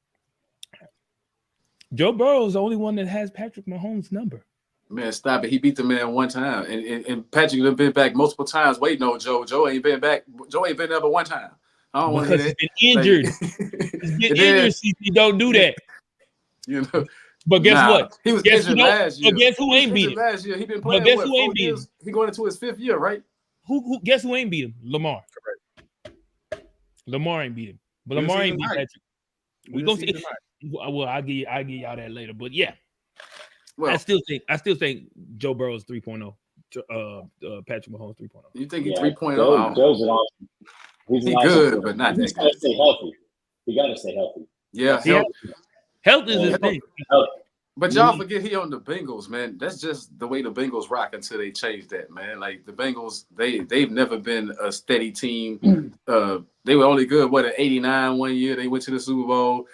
Joe Burrow is the only one that has Patrick Mahomes' number. Man, stop it. He beat the man one time. And Patrick have been back multiple times waiting on Joe. Joe ain't been back. Joe ain't been there but one time. I don't want to hear that. He's been injured. He's been injured, CC. Don't do that. You know. But guess what? He was injured last year. But guess who ain't beat him? Last year. He been playing guess what, who ain't 4 years? He going into his 5th year, right? Who guess who ain't beat him? Lamar. Correct. Lamar ain't beat him. But Lamar ain't beat Patrick. We gonna see. Well, I'll give y'all that later. But yeah. Well, I still think Joe Burrow's 3.0. Patrick Mahomes 3.0. You think he's 3.0? Joe's an awesome. He's good, but not that good. He's got to stay healthy. He got to stay healthy. Yeah, health is his thing. But y'all forget he on the Bengals, man. That's just the way the Bengals rock until they change that, man. Like the Bengals, they've never been a steady team. They were only good at 89 one year. They went to the Super Bowl.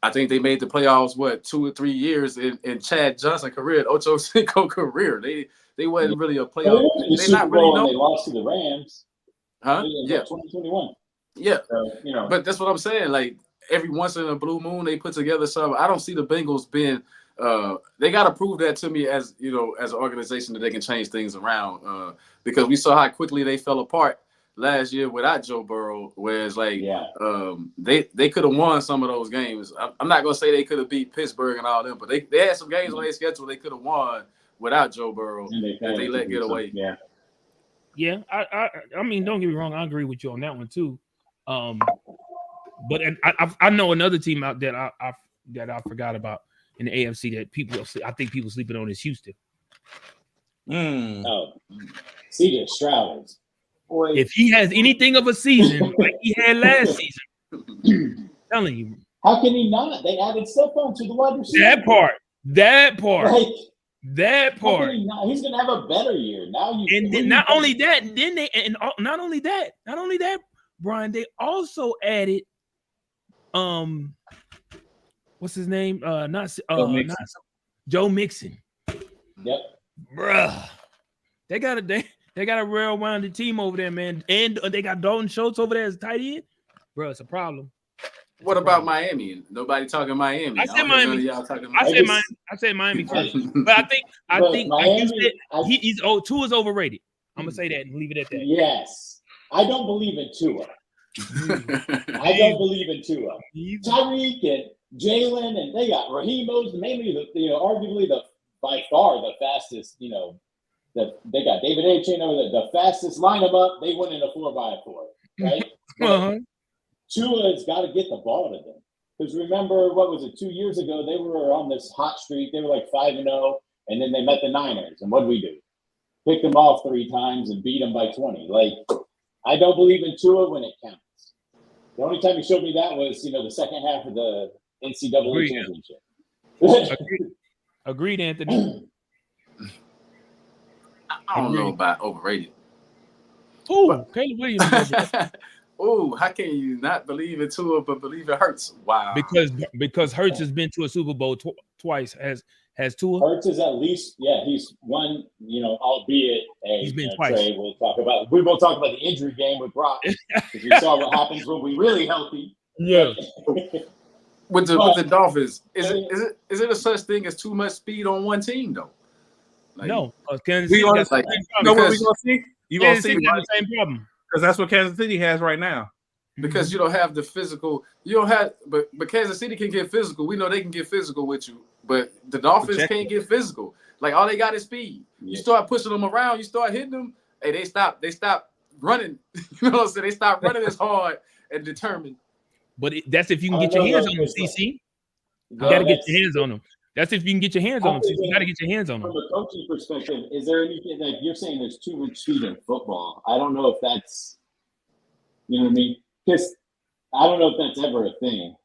I think they made the playoffs 2 or 3 years in Chad Johnson's career, Ocho Cinco career. They wasn't really a playoff. They not really known. They lost to the Rams. Huh? Yeah. 2021. Yeah. But that's what I'm saying. Like every once in a blue moon, they put together something. I don't see the Bengals being. They got to prove that to me as as an organization that they can change things around. Because we saw how quickly they fell apart last year without Joe Burrow, whereas they could have won some of those games. I'm not gonna say they could have beat Pittsburgh and all them, but they had some games on their schedule they could have won without Joe Burrow that they let get away. Yeah. I mean, don't get me wrong, I agree with you on that one too. But I know another team out that I forgot about in the AFC that I think people sleeping on is Houston. Oh, CJ Stroud. Boy. If he has anything of a season like he had last season, I'm telling you. How can he not? They added Stephon to the wide receiver. That part. That part. He's gonna have a better year. Not only that, Brian, they also added what's his name? Joe Mixon. Yep. Bruh. They got a well-rounded team over there, man. And they got Dalton Schultz over there as a tight end. Bro, it's a problem. What about Miami? Nobody talking Miami. I said Miami. I said Miami first. But I think Miami, like you said, Tua is overrated. I'm gonna say that and leave it at that. Yes. I don't believe in Tua. I don't believe in Tua. Tyreek and Jalen, and they got Raheem Mostert, mainly arguably by far the fastest, they got David A. Chain over the fastest lineup up. They went in a 4x4, right? Tua's got to get the ball to them. Because remember, what was it, 2 years ago, they were on this hot streak. They were like 5-0, and then they met the Niners. And what did we do? Pick them off 3 times and beat them by 20. Like, I don't believe in Tua when it counts. The only time he showed me that was, the second half of the NCAA championship. Agreed, Anthony. I don't know about overrated. Oh, Caleb Williams. Oh, how can you not believe in Tua but believe it Hurts? Wow. Because Hurts has been to a Super Bowl twice. Has Tua? Hurts is at least, he's won, albeit he's been twice. Trey, we won't talk about the injury game with Brock because we saw what happens when we really healthy. Yeah. With the Dolphins, is it a such thing as too much speed on one team though? Like, no, Kansas City got what we're gonna see? You gonna see the same problem because that's what Kansas City has right now. Because you don't have the physical, but Kansas City can get physical. We know they can get physical with you, but the Dolphins can't get physical. Like all they got is speed. Yeah. You start pushing them around, you start hitting them, hey, they stop running. You know what I'm saying? They stop running as hard and determined. But that's if you can get your hands on them, CC. You got to get your hands on them. That's if you can get your hands on them. CC. You got to get your hands on them. From a coaching perspective, is there anything like you're saying? There's too much speed in football. I don't know if that's, you know what I mean? Because I don't know if that's ever a thing.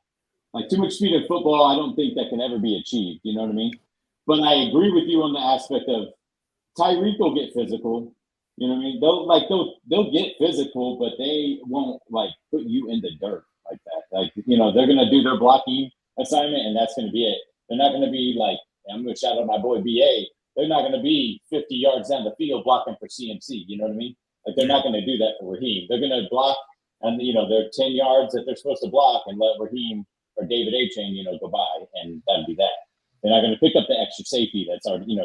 Like too much speed in football, I don't think that can ever be achieved. You know what I mean? But I agree with you on the aspect of Tyreek will get physical. You know what I mean? They'll get physical, but they won't like put you in the dirt like that. Like, they're gonna do their blocking assignment, and that's gonna be it. They're not gonna be like, I'm gonna shout out my boy BA. They're not gonna be 50 yards down the field blocking for CMC. You know what I mean? Like, they're not gonna do that for Raheem. They're gonna block, and they're 10 yards that they're supposed to block, and let Raheem or David A-Chain, go by, and that'd be that. They're not gonna pick up the extra safety that's already,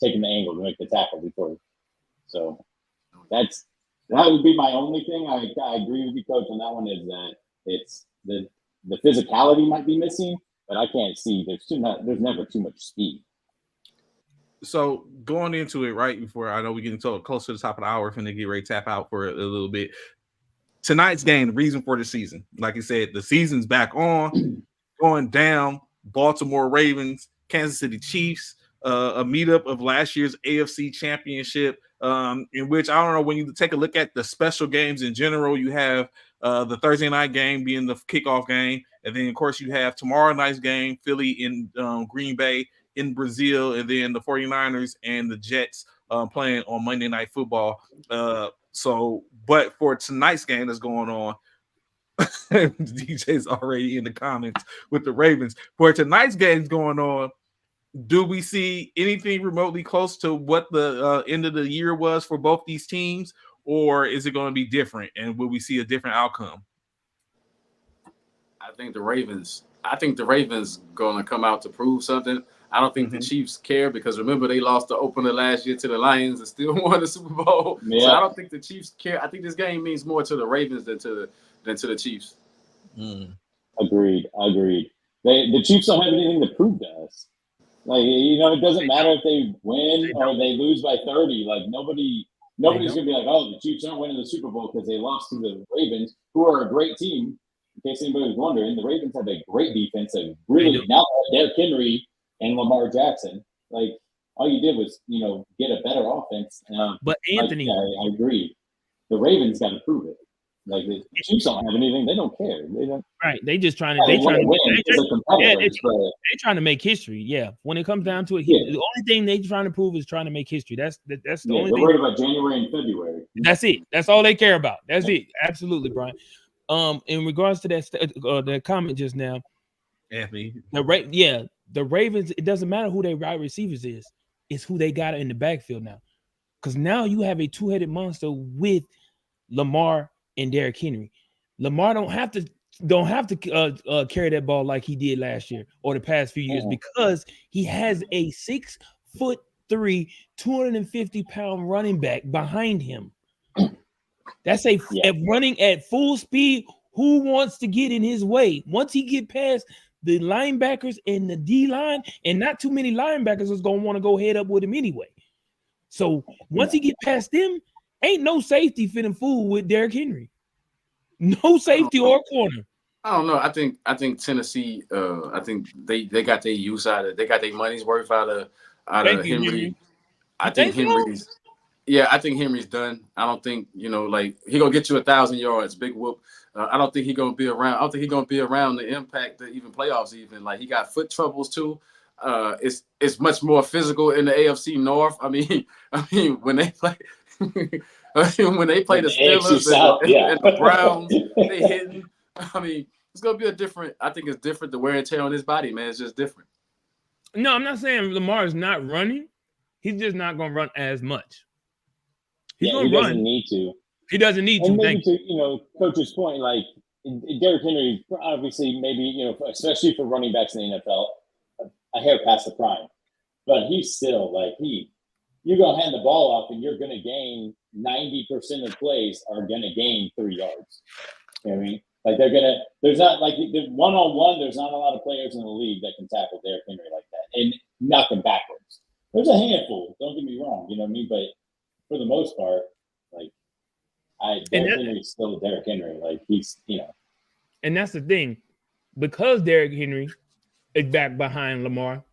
taking the angle to make the tackle before. So that would be my only thing. I agree with you, Coach, on that one. Is that it's the physicality might be missing, but I can't see there's never too much speed. So going into it right before I know we're getting close to the top of the hour, finna get ready to tap out for a little bit. Tonight's game, the reason for the season, like you said, the season's back on, going down. Baltimore Ravens, Kansas City Chiefs, a meetup of last year's AFC Championship. In which I don't know, when you take a look at the special games in general, you have the Thursday night game being the kickoff game, and then of course you have tomorrow night's game, Philly in Green Bay in Brazil, and then the 49ers and the Jets playing on Monday Night Football. But for tonight's game that's going on, DJ's already in the comments with the Ravens. For tonight's game's going on, do we see anything remotely close to what the end of the year was for both these teams, or is it going to be different? And will we see a different outcome? I think the Ravens going to come out to prove something. I don't think the Chiefs care, because remember, they lost the opener last year to the Lions and still won the Super Bowl. Yeah. So I don't think the Chiefs care. I think this game means more to the Ravens than to the Chiefs. Agreed. The Chiefs don't have anything to prove to us. Like, it doesn't matter if they win or they lose by 30. Like, nobody's going to be like, oh, the Chiefs aren't winning the Super Bowl because they lost to the Ravens, who are a great team. In case anybody was wondering, the Ravens have a great defense and really now Derrick Henry and Lamar Jackson. Like, all you did was, get a better offense. But Anthony, I agree. The Ravens got to prove it. Like, the Chiefs don't have anything. They don't care. They don't. Right. They're trying to make history. Yeah. When it comes down to it, the only thing they're trying to prove is trying to make history. That's the only thing. They're worried about January and February. That's it. That's all they care about. That's it. Absolutely, Brian. In regards to that comment just now, Anthony, the Ravens, it doesn't matter who their wide receivers is. It's who they got in the backfield now. Because now you have a two-headed monster with Lamar and Derrick Henry. Lamar don't have to carry that ball like he did last year or the past few years, because he has a 6'3", 250-pound running back behind him. That's running at full speed. Who wants to get in his way? Once he get past the linebackers and the D-line, and not too many linebackers is going to want to go head up with him anyway. So once he get past them, ain't no safety fitting fool with Derrick Henry. No safety or corner. I don't know. I think Tennessee. I think they got their use out of. They got their money's worth out of Henry. I think Henry's. Yeah, I think Henry's done. I don't think he gonna get you 1,000 yards, big whoop. I don't think he's gonna be around. I don't think he's gonna be around the impact that even playoffs. Even like he got foot troubles too. It's much more physical in the AFC North. I mean when they play. When they play the Steelers and the Browns, they hitting. I mean, it's gonna be I think it's different. The wear and tear on his body, man, it's just different. No, I'm not saying Lamar is not running. He's just not gonna run as much. He doesn't need to. He doesn't need to. And maybe to Coach's point, like Derrick Henry, obviously, maybe especially for running backs in the NFL, a hair past the prime, but he's still like you're going to hand the ball off and you're going to gain 90% of plays are going to gain 3 yards. You know what I mean? Like there's not like one-on-one, there's not a lot of players in the league that can tackle Derrick Henry like that and knock him backwards. There's a handful, don't get me wrong, you know what I mean? But for the most part, Derrick Henry's still Derrick Henry. Like he's, And that's the thing. Because Derrick Henry is back behind Lamar,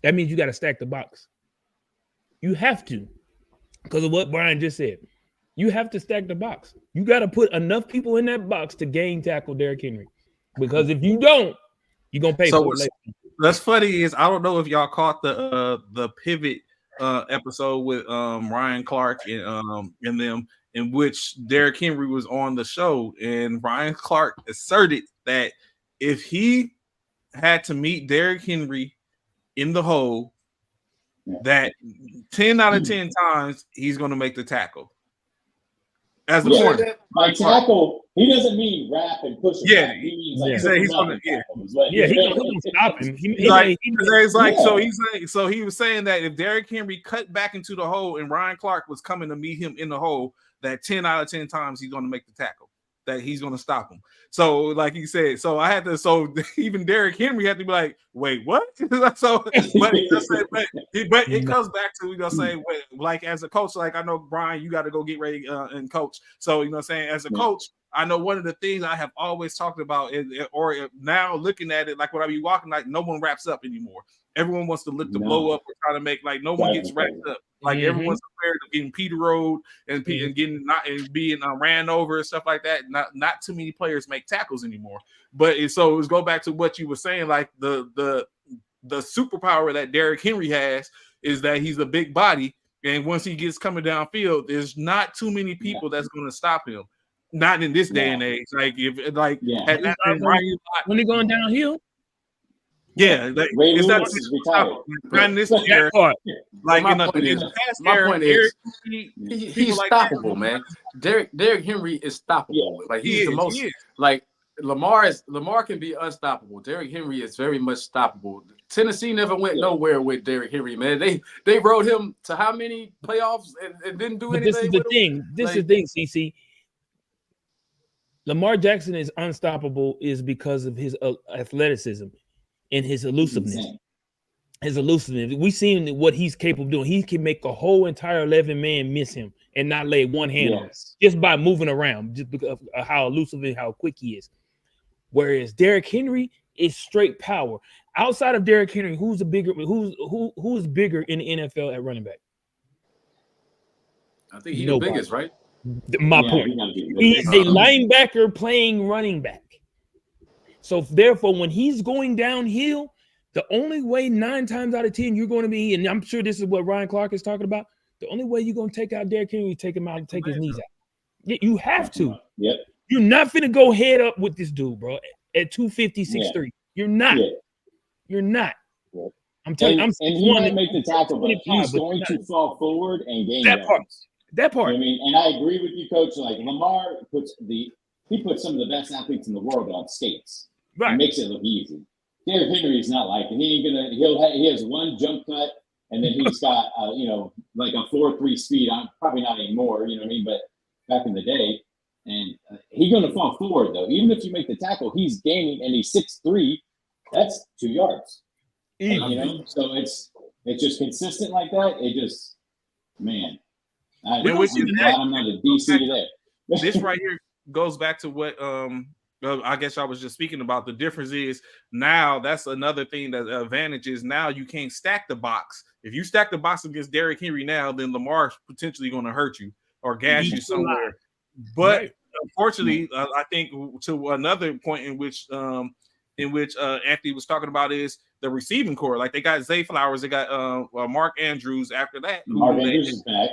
that means you got to stack the box. You have to, because of what Brian just said. You have to stack the box. You got to put enough people in that box to game tackle Derrick Henry. Because if you don't, you're gonna pay for it later. That's funny is I don't know if y'all caught the pivot episode with Ryan Clark and them, in which Derrick Henry was on the show, and Ryan Clark asserted that if he had to meet Derrick Henry in the hole, that 10 out of 10 times he's going to make the tackle. As a corner. By tackle, he doesn't mean wrap and push him back. He means like he's gonna he's gonna stop him. So he was saying that if Derrick Henry cut back into the hole and Ryan Clark was coming to meet him in the hole, that 10 out of 10 times he's gonna make the tackle, that he's gonna stop him. So, like he said, even Derrick Henry had to be like, wait, what? But it comes back to like as a coach, like I know Brian, you got to go get ready and coach. So as a coach, I know one of the things I have always talked about or now looking at it, like when I be walking, like no one wraps up anymore. Everyone wants to look to blow up or try to make like no one gets wrapped up. Like everyone's prepared to getting Peter Road and getting being ran over and stuff like that. Not too many players make tackles anymore. But it's go back to what you were saying, like the superpower that Derrick Henry has is that he's a big body, and once he gets coming downfield, there's not too many people that's going to stop him. Not in this day and age. Like when he going downhill. Yeah, it's not this era. Like my point is, he's stoppable, man. Derrick Henry is stoppable. Like he's the most. Like Lamar can be unstoppable. Derrick Henry is very much stoppable. Tennessee never went nowhere with Derrick Henry, man. They rode him to how many playoffs and didn't do anything. This is the thing. This is the thing, CC. Lamar Jackson is unstoppable is because of his athleticism and his elusiveness. We seen what he's capable of doing. He can make a whole entire 11 man miss him and not lay one hand on just by moving around, just because of how elusive and how quick he is. Whereas Derrick Henry is straight power. Outside of Derrick Henry, who's bigger in the NFL at running back? I think he's the biggest, right? My point. He's a linebacker playing running back. So therefore, when he's going downhill, the only way 9 times out of 10 you're going to be, and I'm sure this is what Ryan Clark is talking about, the only way you're going to take out Derrick Henry is take him out and take his knees out. You have to. Yep. You're not finna go head up with this dude, bro, at 250, 6'3". You're not. You're not. Yep. I'm telling you, he might make the tackle, but he's going to fall forward and gain that part. That part. You know I mean, and I agree with you, Coach. Like Lamar puts some of the best athletes in the world on skates. Right. It makes it look easy. Derrick Henry is not like it. He has one jump cut, and then he's got like a 4.3 speed. Probably not anymore, you know what I mean? But back in the day, and he's going to fall forward though. Even if you make the tackle, he's gaining, and he's 6'3". That's 2 yards. So it's just consistent like that. It just, man. I'm not a DC today. This right here goes back to what I guess I was just speaking about. The difference is now that's another thing that advantage is now you can't stack the box. If you stack the box against Derrick Henry now, then Lamar's potentially going to hurt you or gas you somewhere. But unfortunately, I think to another point in which Anthony was talking about is the receiving core. Like they got Zay Flowers, they got Mark Andrews after that. Mark Andrews is back.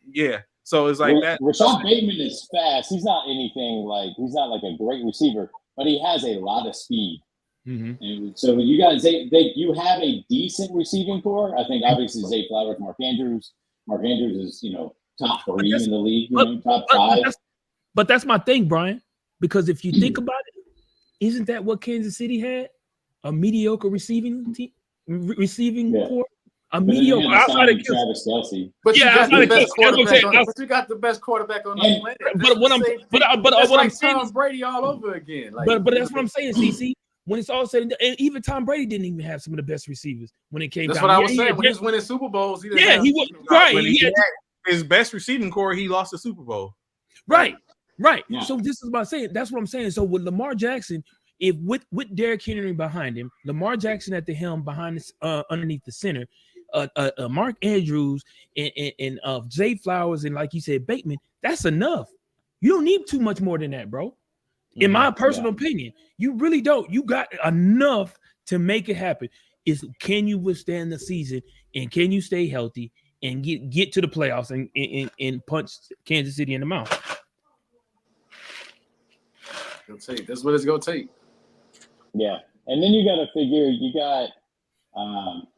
Yeah. So it's like that. Rashad Bateman is fast. He's not like a great receiver, but he has a lot of speed. Mm-hmm. And so you guys, you have a decent receiving core. I think obviously Zay Flowers, Mark Andrews. Mark Andrews is top 3 in the league, top 5. But that's my thing, Brian. Because if you think about it, isn't that what Kansas City had? A mediocre receiving core. A mediocre outside of Travis Kelce. But you got the best quarterback on the planet. But what I'm saying Tom Brady all over again. But that's what I'm saying, CC. When it's all said and done, and even Tom Brady didn't even have some of the best receivers when it came down. That's what I was saying. When he was winning Super Bowls, he was right. He had his best receiving core. He lost the Super Bowl. Right. Yeah. So this is about saying. That's what I'm saying. So with Lamar Jackson, if with Derrick Henry behind him, Lamar Jackson at the helm behind this, underneath the center. Mark Andrews and Zay Flowers and like you said Bateman, that's enough. You don't need too much more than that, bro. In my personal opinion, you really don't. You got enough to make it happen. Can you withstand the season and can you stay healthy and get to the playoffs and punch Kansas City in the mouth. That's what it's gonna take. Yeah, and then you got to figure they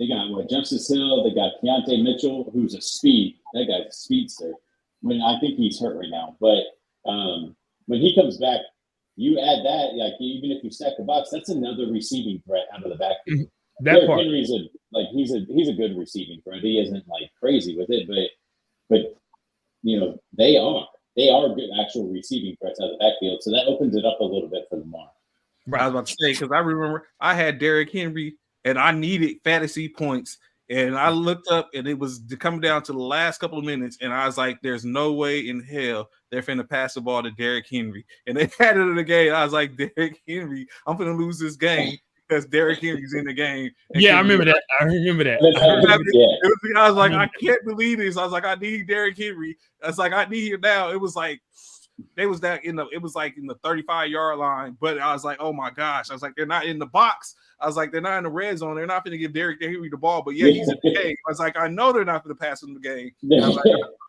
got what, Justice Hill, they got Keontae Mitchell, who's a speed. That guy's a speedster. I think he's hurt right now, but when he comes back, you add that, like even if you stack the box, that's another receiving threat out of the backfield. That part. Henry's he's a good receiving threat. He isn't like crazy with it, but you know, they are good actual receiving threats out of the backfield. So that opens it up a little bit for Lamar. Right. I was about to say, because I remember I had Derrick Henry and I needed fantasy points. And I looked up and it was coming down to the last couple of minutes. And I was like, there's no way in hell they're finna pass the ball to Derrick Henry. And they had it in the game. I was like, Derrick Henry, I'm finna lose this game because Derrick Henry's in the game. Yeah, I remember that. I was like, I can't believe this. I was like, I need Derrick Henry. I was like, I need him now. It was like, it was like in the 35-yard line, but I was like, oh my gosh. I was like, they're not in the box. I was like, they're not in the red zone. They're not going to give Derrick Henry the ball, but yeah, he's in the game. I was like, I know they're not going to pass him the game. I was like,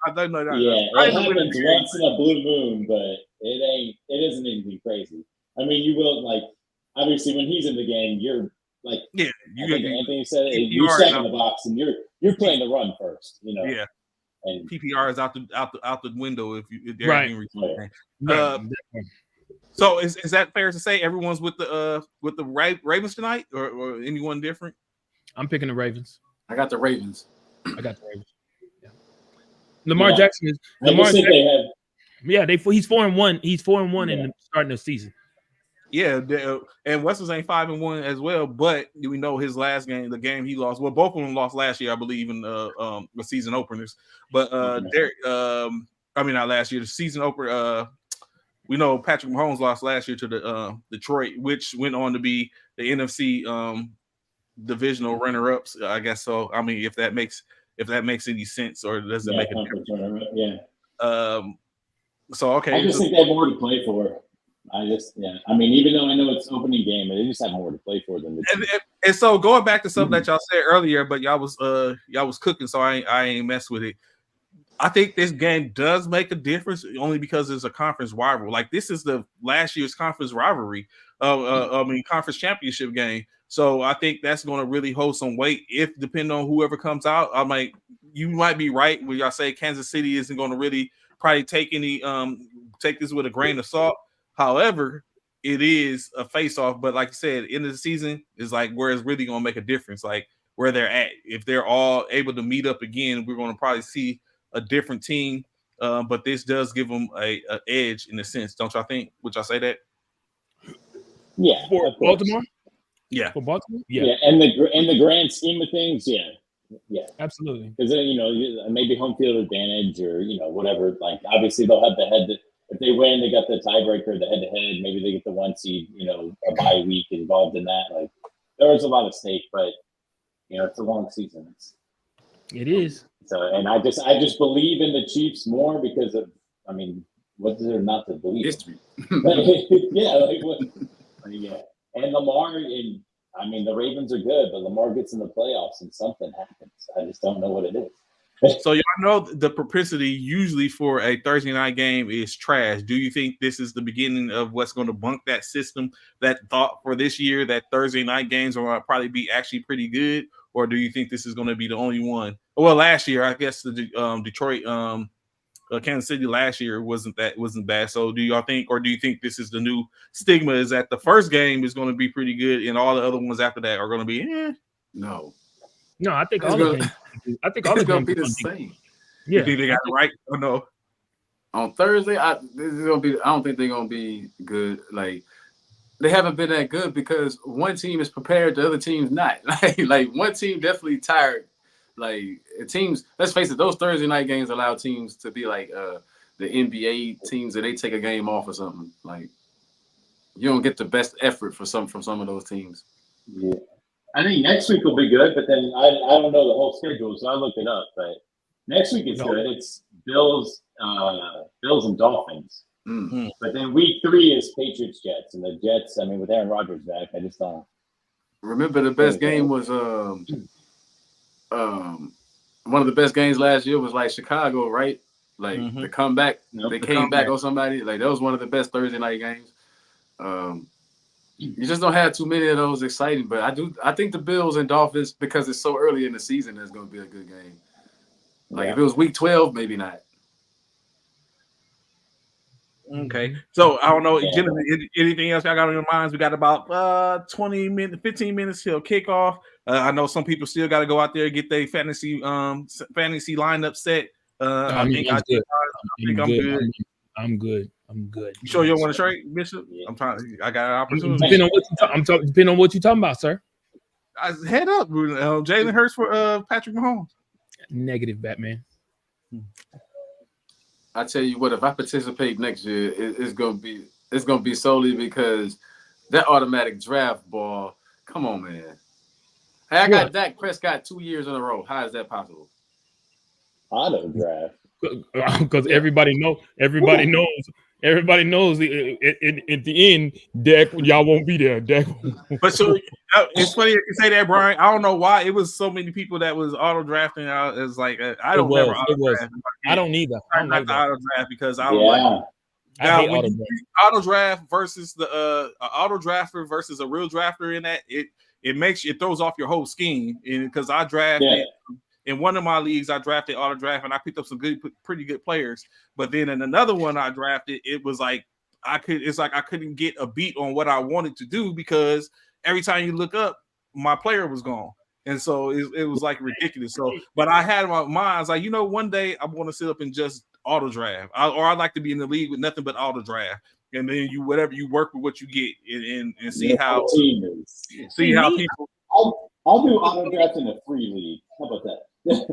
I don't know that. Yeah, it happens once in a blue moon, but it isn't anything crazy. I mean, you will, like, obviously when he's in the game, you're like, yeah, Anthony said, you stack in the box and you're playing the run first, you know. Yeah. And PPR is out the window if Derrick right. Henry. So is that fair to say everyone's with the Ravens tonight, or anyone different? I'm picking the Ravens. I got the Ravens. Yeah. Lamar Jackson is Lamar Jackson. He's 4-1. He's 4-1 in the starting of the season. Yeah, and Weston's ain't 5-1 as well, but we know his last game, the game he lost. Well, both of them lost last year, I believe, in the season openers. But Derek, not last year, the season opener. We know Patrick Mahomes lost last year to the Detroit, which went on to be the NFC divisional runner-ups, I guess so. I mean, if that makes any sense, or does it make a difference? Yeah. So okay, I just think they have more to play for. I mean, even though I know it's opening game, they just have more to play for than the team. And so going back to something that y'all said earlier, but y'all was cooking, so I ain't mess with it. I think this game does make a difference only because it's a conference rival. Like, this is the last year's conference rivalry, conference championship game. So I think that's going to really hold some weight. If depending on whoever comes out, you might be right when y'all say Kansas City isn't going to really probably take this with a grain of salt. However, it is a face-off. But like I said, end of the season is like where it's really going to make a difference. Like where they're at. If they're all able to meet up again, we're going to probably see a different team, but this does give them a edge in a sense, don't y'all think? Would y'all say that? Yeah, for Baltimore. Yeah, for Baltimore. Yeah, and the grand scheme of things, yeah, absolutely. Because then maybe home field advantage or whatever. Like obviously they'll have the head. If they win, they got the tiebreaker, the head-to-head. Maybe they get the 1 seed. A bye week involved in that. Like there was a lot of stake, but it's a long season. It is. So, and I just believe in the Chiefs more because of, what is there not to believe? History. Yeah, and Lamar, the Ravens are good, but Lamar gets in the playoffs and something happens. I just don't know what it is. So y'all know the propensity usually for a Thursday night game is trash. Do you think this is the beginning of what's going to bunk that system, that thought for this year, that Thursday night games are going to probably be actually pretty good? Or do you think this is going to be the only one? Well, last year, I guess the Detroit, Kansas City last year wasn't bad. So do y'all think, or do you think this is the new stigma, is that the first game is going to be pretty good and all the other ones after that are going to be No, I think all the games. I think all the games be the same. Yeah, you think they got it right or no? On Thursday, I don't think they're gonna be good. Like they haven't been that good because one team is prepared, the other team's not. Like one team definitely tired. Like teams, let's face it, those Thursday night games allow teams to be like the NBA teams that they take a game off or something. Like you don't get the best effort from some of those teams. Yeah. I think next week will be good, but then I don't know the whole schedule, so I looked it up. But next week is good. It's Bills and Dolphins. Mm-hmm. But then week 3 is Patriots Jets, and the Jets. With Aaron Rodgers back, I just don't remember the best game was one of the best games last year was like Chicago, right? Like the comeback, they came back on somebody. Like that was one of the best Thursday night games. You just don't have too many of those exciting. But I think the Bills and Dolphins, because it's so early in the season, is going to be a good game. Like if it was week 12, maybe not. Okay, so I don't know, anything else y'all got on your minds? We got about 15 minutes till kickoff. I know some people still got to go out there and get their fantasy lineup set. I think I'm good. I'm good. You sure you don't want to trade, Bishop? I'm trying. I got an opportunity. Depending on what you're talking about, sir. Head up, Jalen Hurts for Patrick Mahomes. Negative, Batman. I tell you what, if I participate next year, it's gonna be solely because that automatic draft ball. Come on, man. Hey, I got Dak Prescott 2 years in a row. How is that possible? Auto draft. Because everybody knows. At the end, Dak, y'all won't be there. Dak. But so it's funny you say that, Brian. I don't know why it was so many people that was auto drafting. It's like I don't never auto draft. I don't either. I don't like the auto draft because I don't like. Now, when you auto draft versus the auto drafter versus a real drafter in that, it throws off your whole scheme. And because I drafted in one of my leagues, I drafted auto draft and I picked up some pretty good players. But then in another one I drafted, it was like I couldn't get a beat on what I wanted to do because every time you look up, my player was gone. And so it was like ridiculous. So, but I had in my mind, I was like, one day I'm going to sit up and just auto draft, or I'd like to be in the league with nothing but auto draft. And then you work with what you get and see how people. I'll do auto draft in a free league. How about that?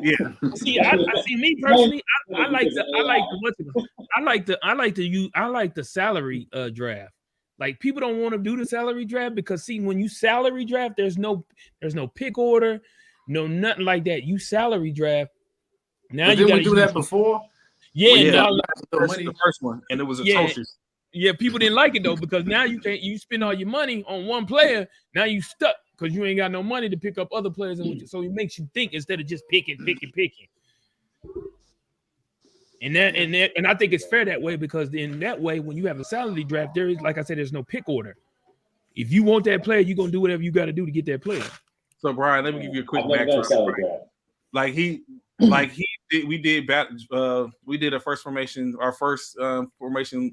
Yeah. See me personally. I like the salary draft. Like people don't want to do the salary draft because see when you salary draft, there's no pick order, no nothing like that. You salary draft. Now you gotta do that before. Yeah, the first one, and it was atrocious. Yeah, people didn't like it though because now you spend all your money on one player. Now you stuck because you ain't got no money to pick up other players, so it makes you think instead of just picking. And I think it's fair that way because in that way, when you have a salary draft, there is, like I said, there's no pick order. If you want that player, you're gonna do whatever you got to do to get that player. So Brian, let me give you a quick background. We did a first formation, our first formation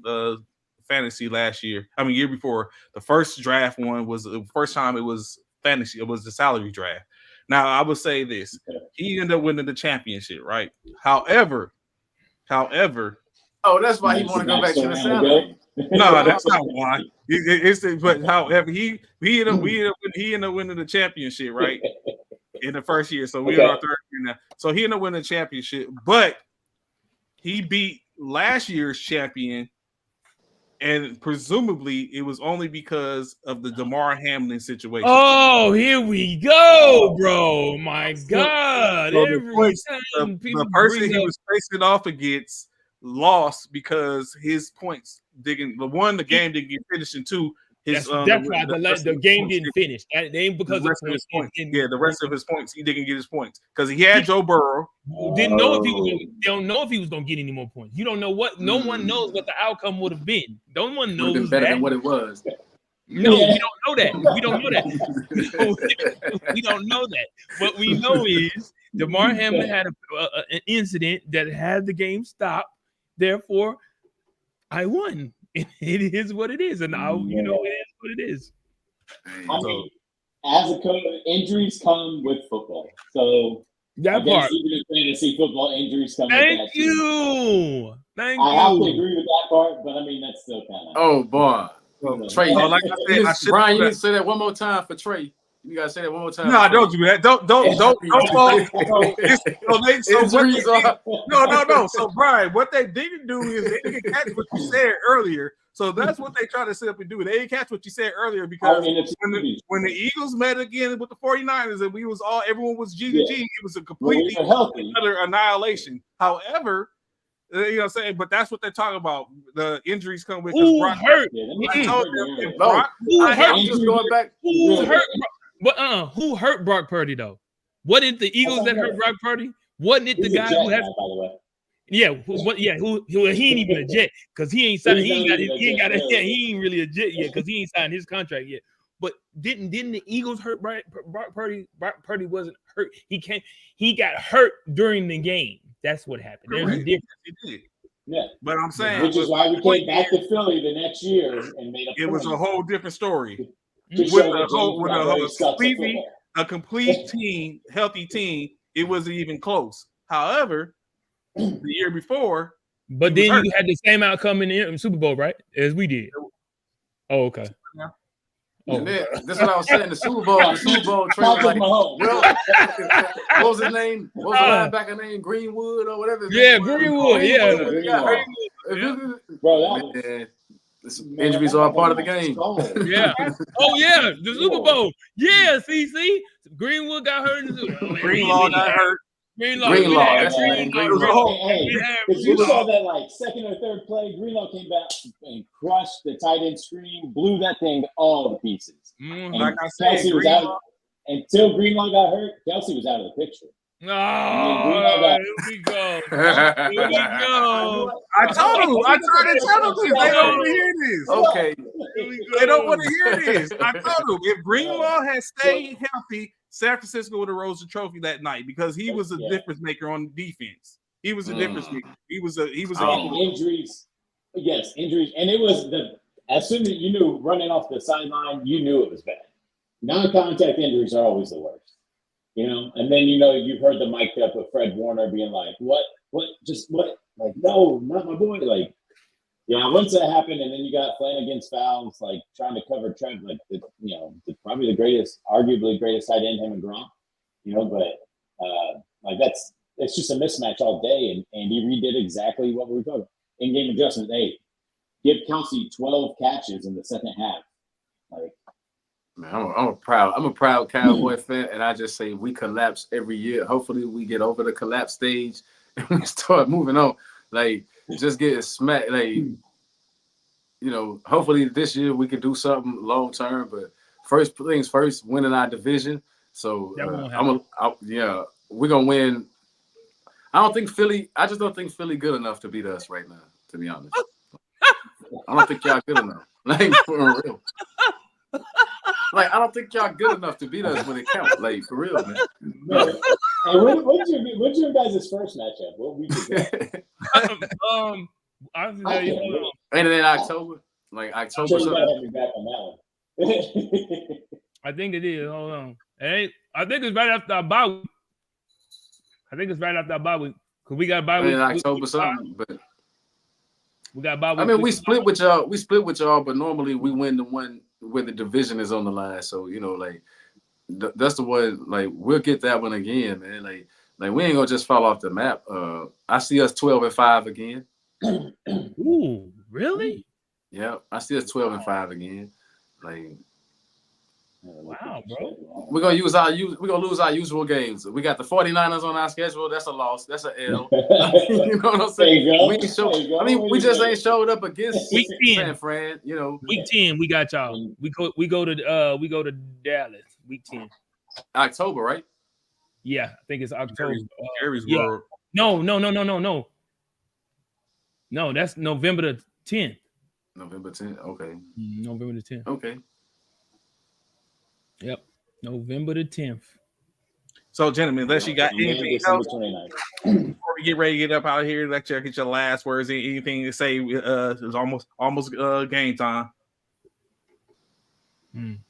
fantasy last year. I mean, year before. The first draft one was the first time it was fantasy. It was the salary draft. Now I would say this: he ended up winning the championship, right? However, oh, that's why he want to go back to the salary. No, that's not why. But however, he ended up winning the championship, right? In the first year. So we're in our third year now. So he ended up winning the championship, but he beat last year's champion, and presumably it was only because of the Damar Hamlin situation. Oh, here we go, bro. My God. The person he was facing off against lost because his points the game didn't get finished, and two, that's why the game didn't finish. It ain't because the rest of his points. Yeah, the rest of his points, he didn't get his points because he had Joe Burrow. Didn't know if he was. They don't know if he was going to get any more points. You don't know what. No one knows what the outcome would have been. No one knows been better than what it was. No, we don't know that. We don't know that. We don't know that. What we know is Damar Hamlin had an incident that had the game stopped. Therefore, I won. It is what it is, and now it is what it is. I mean, as a coach, injuries come with football. So that part, even in fantasy football, injuries come. Thank you. I have to agree with that part, but I mean that's still kind of. Oh boy, Trey. Like I said, Brian, you need to say that one more time for Trey. You gotta say that one more time. No, don't do that. Don't No. So Brian, what they didn't do is they didn't catch what you said earlier. So that's what they try to set up and do. They didn't catch what you said earlier because when the Eagles met again with the 49ers and everyone was G to G, it was a completely utter annihilation. However, you know what I'm saying? But that's what they're talking about. The injuries come with Brock hurt. Who hurt Brock Purdy though? What did the Eagles that hurt Brock Purdy? Wasn't it the He's a guy Jet who has? now, by the way. Yeah, who he ain't even a Jet because he ain't signed. He's not even a Jet, really. Yeah, he ain't really a Jet yet because he ain't signed his contract yet. But didn't the Eagles hurt Brock Purdy? Brock Purdy wasn't hurt. He got hurt during the game. That's what happened. There's a difference. He did. Yeah. But I'm saying, Which is why we came back to Philly the next year and made a it was a whole different story. with a complete team, healthy team. It wasn't even close. However, the year before, but then you had the same outcome in the Super Bowl, right? As we did. Oh, okay. Yeah. Oh, that's what I was saying. The Super Bowl trailer. Like, well, what was his name? What was the linebacker name? Greenwood or whatever. Greenwood. Yeah. Bro, injuries are a part of the game. Yeah. Oh yeah, the Super Bowl. Yeah, CC. Greenwood got hurt in the Super Bowl. Greenlaw got hurt. Greenlaw. That's the name. You saw that like second or third play, Greenlaw came back and crushed the tight end screen, blew that thing all to pieces. And like I said, Kelsey was out until Greenlaw got hurt. Kelsey was out of the picture. Oh, here we go. Here we go. I told him. I tried to tell them. They don't want to hear this. Okay. They don't want to hear this. I told them if Greenlaw had stayed healthy, San Francisco would have rose the trophy that night because he was a difference maker on defense. He was a difference maker. He was injuries. Yes, injuries. And it was as soon as you knew running off the sideline, you knew it was bad. Non-contact injuries are always the worst. You know, and then you've heard the mic'd up of Fred Warner being like, what, like, no, not my boy. Like, once that happened, and then you got Flanagan's fouls, like trying to cover Trent, like probably the greatest, arguably greatest tight end, him and Gronk, but like it's just a mismatch all day, and Andy Reid did exactly what we were talking about. In-game adjustment. Hey, give Kelsey 12 catches in the second half. Like, man, I'm a proud Cowboy fan, and I just say we collapse every year. Hopefully, we get over the collapse stage and we start moving on. Like, just get smacked. Like, hopefully this year we can do something long term. But first things first, winning our division. So we're gonna win. I just don't think Philly good enough to beat us right now. To be honest, I don't think y'all good enough. Like, for real. Like, I don't think y'all good enough to beat us when it counts. Like, for real, man. Hey, what's your guys' first matchup? What week is that? Ain't it in October? Like October. You gotta have me back on that one. I think it is. Hold on. Hey, I think it's right after our bye week. Because we got bye week. In October something, but we got bye week. I mean, we split with y'all, but normally we win the one where the division is on the line. So, that's the one, like, we'll get that one again, man. Like we ain't gonna just fall off the map. I see us 12-5 again. Ooh, really? Yeah, I see us 12-5 again. Like, wow, bro. We're gonna lose our usual games. We got the 49ers on our schedule. That's a loss. That's an L. You know what I'm saying? We just ain't showed up against Week 10. San Fran. Week 10, we got y'all. We go to Dallas. Week 10. October, right? Yeah, I think it's October. World. No. No, that's November the 10th. November 10th. Okay. November the 10th. Okay. Yep. November the 10th. So, gentlemen, unless you got anything else before we get ready to get up out of here, let you get your last words. Anything to say? It's almost game time. No,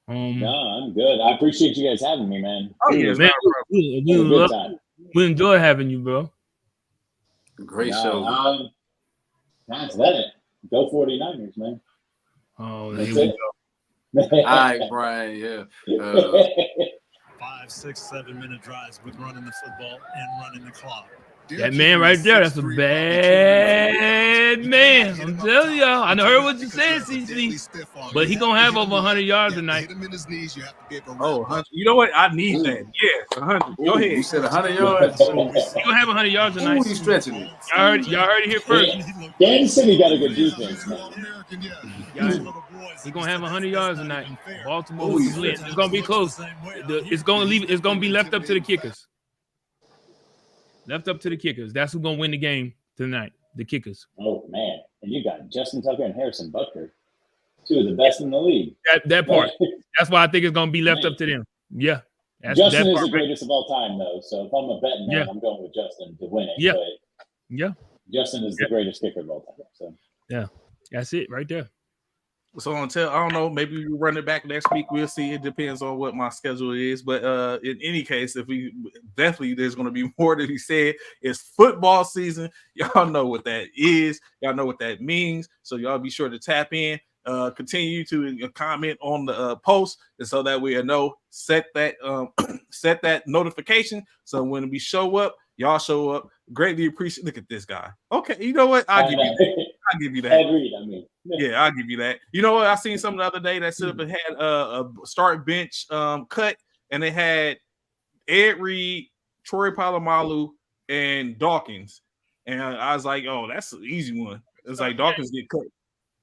I'm good. I appreciate you guys having me, man. Oh yeah, man. We enjoy having you, bro. Great show. That's that. Go 49ers, man. Oh, that's there it. we go. All right, Brian. Yeah. 5, 6, 7 minute drives with running the football and running the clock. That man right there, that's a bad man. I'm telling y'all. I heard what you said, CC. But he gonna have over 100 yards tonight. Oh, you know what? I need that. Yeah, 100. Go ahead. You said 100 yards. He gonna have 100 yards tonight. Who you stretching it? Y'all heard it here first. Kansas City got a good defense, man. He's gonna have 100 yards tonight. Baltimore, it's gonna be close. It's gonna be left up to the kickers. Left up to the kickers. That's who's gonna win the game tonight. The kickers. Oh man, and you got Justin Tucker and Harrison Butker, two of the best in the league. That part. That's why I think it's gonna be left up to them. Yeah. Justin is the greatest of all time, though. So if I'm a betting man, Yeah. I'm going with Justin to win it. Yeah. But Yeah. Justin is the greatest kicker of all time. So yeah, that's it right there. So until I don't know, maybe we run it back next week. We'll see. It depends on what my schedule is. But in any case, if we definitely there's going to be more that he said. It's football season. Y'all know what that is. Y'all know what that means. So y'all be sure to tap in. Continue to comment on the post, and so that we know. Set that notification. So when we show up, y'all show up. Greatly appreciate. Look at this guy. Okay, you know what? I'll give you that. I'll give you that. Agreed, I mean. Yeah, I'll give you that. You know what? I seen something the other day that set up and had a start bench cut, and they had Ed Reed, Troy Polamalu, and Dawkins. And I was like, oh, that's an easy one. It's like Dawkins get cut.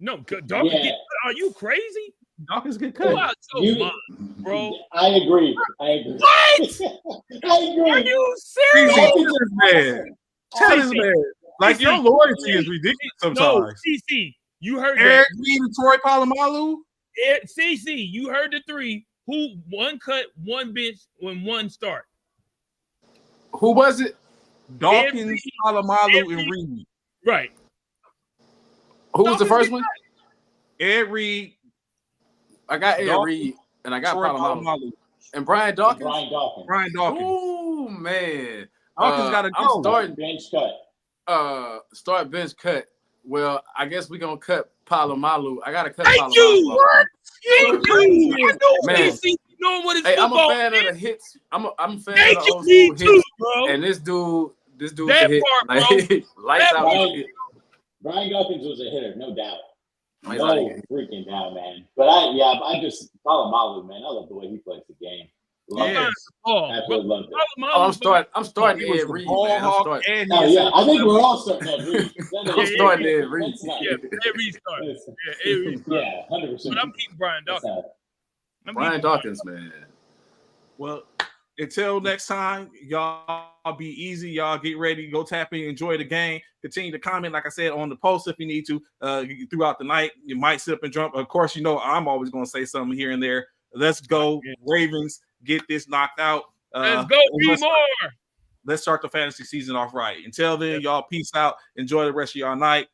No, Dawkins get cut. Are you crazy? Dawkins get cut. Bro. I agree. What? I agree. Are you serious? Tell this man. Like your loyalty is ridiculous sometimes. No, CC, you heard Eric that. Reed and Troy Polamalu. CC, you heard the three. Who one cut, one bench, when one start? Who was it? Dawkins, Polamalu, and Reed. Right. Who was the first one? Ed Reed. I got Ed Reed, and I got Polamalu. And Brian Dawkins. Brian Dawkins. Oh man, Dawkins got to go. I'm starting bench cut. Start bench cut. Well, I guess we're gonna cut Polamalu. I gotta cut Thank Polamalu. you. Thank you. I know Man. CC knowing what it's Hey, I'm football. a fan of the hits. I'm a fan of the Thank you, old me school too, hits. bro. And this dude That can hit. part, bro. Like, lights That out. part. with it. Brian Dawkins was a hitter, no doubt. Lights No out again. freaking doubt, man. But I just Polamalu, man. I love the way he plays the game. Love Yeah. it. Absolutely loved it. Oh, I'm starting He was Ed the Reed, ball man. I'm hawk starting. and Oh, he yeah, was I think we're all starting that Reed. I'm starting Ed Reed. That's not- Yeah, every start. Yeah, every start. Yeah, 100%. But I'm keeping Brian Dawkins. Brian Dawkins, man. Well, until next time, y'all be easy. Y'all get ready. Go tap in. Enjoy the game. Continue to comment, like I said, on the post if you need to throughout the night. You might sit up and jump. Of course, you know I'm always going to say something here and there. Let's go, Ravens. Get this knocked out. Let's go, be more. Let's start the fantasy season off right. Until then, y'all peace out. Enjoy the rest of y'all night.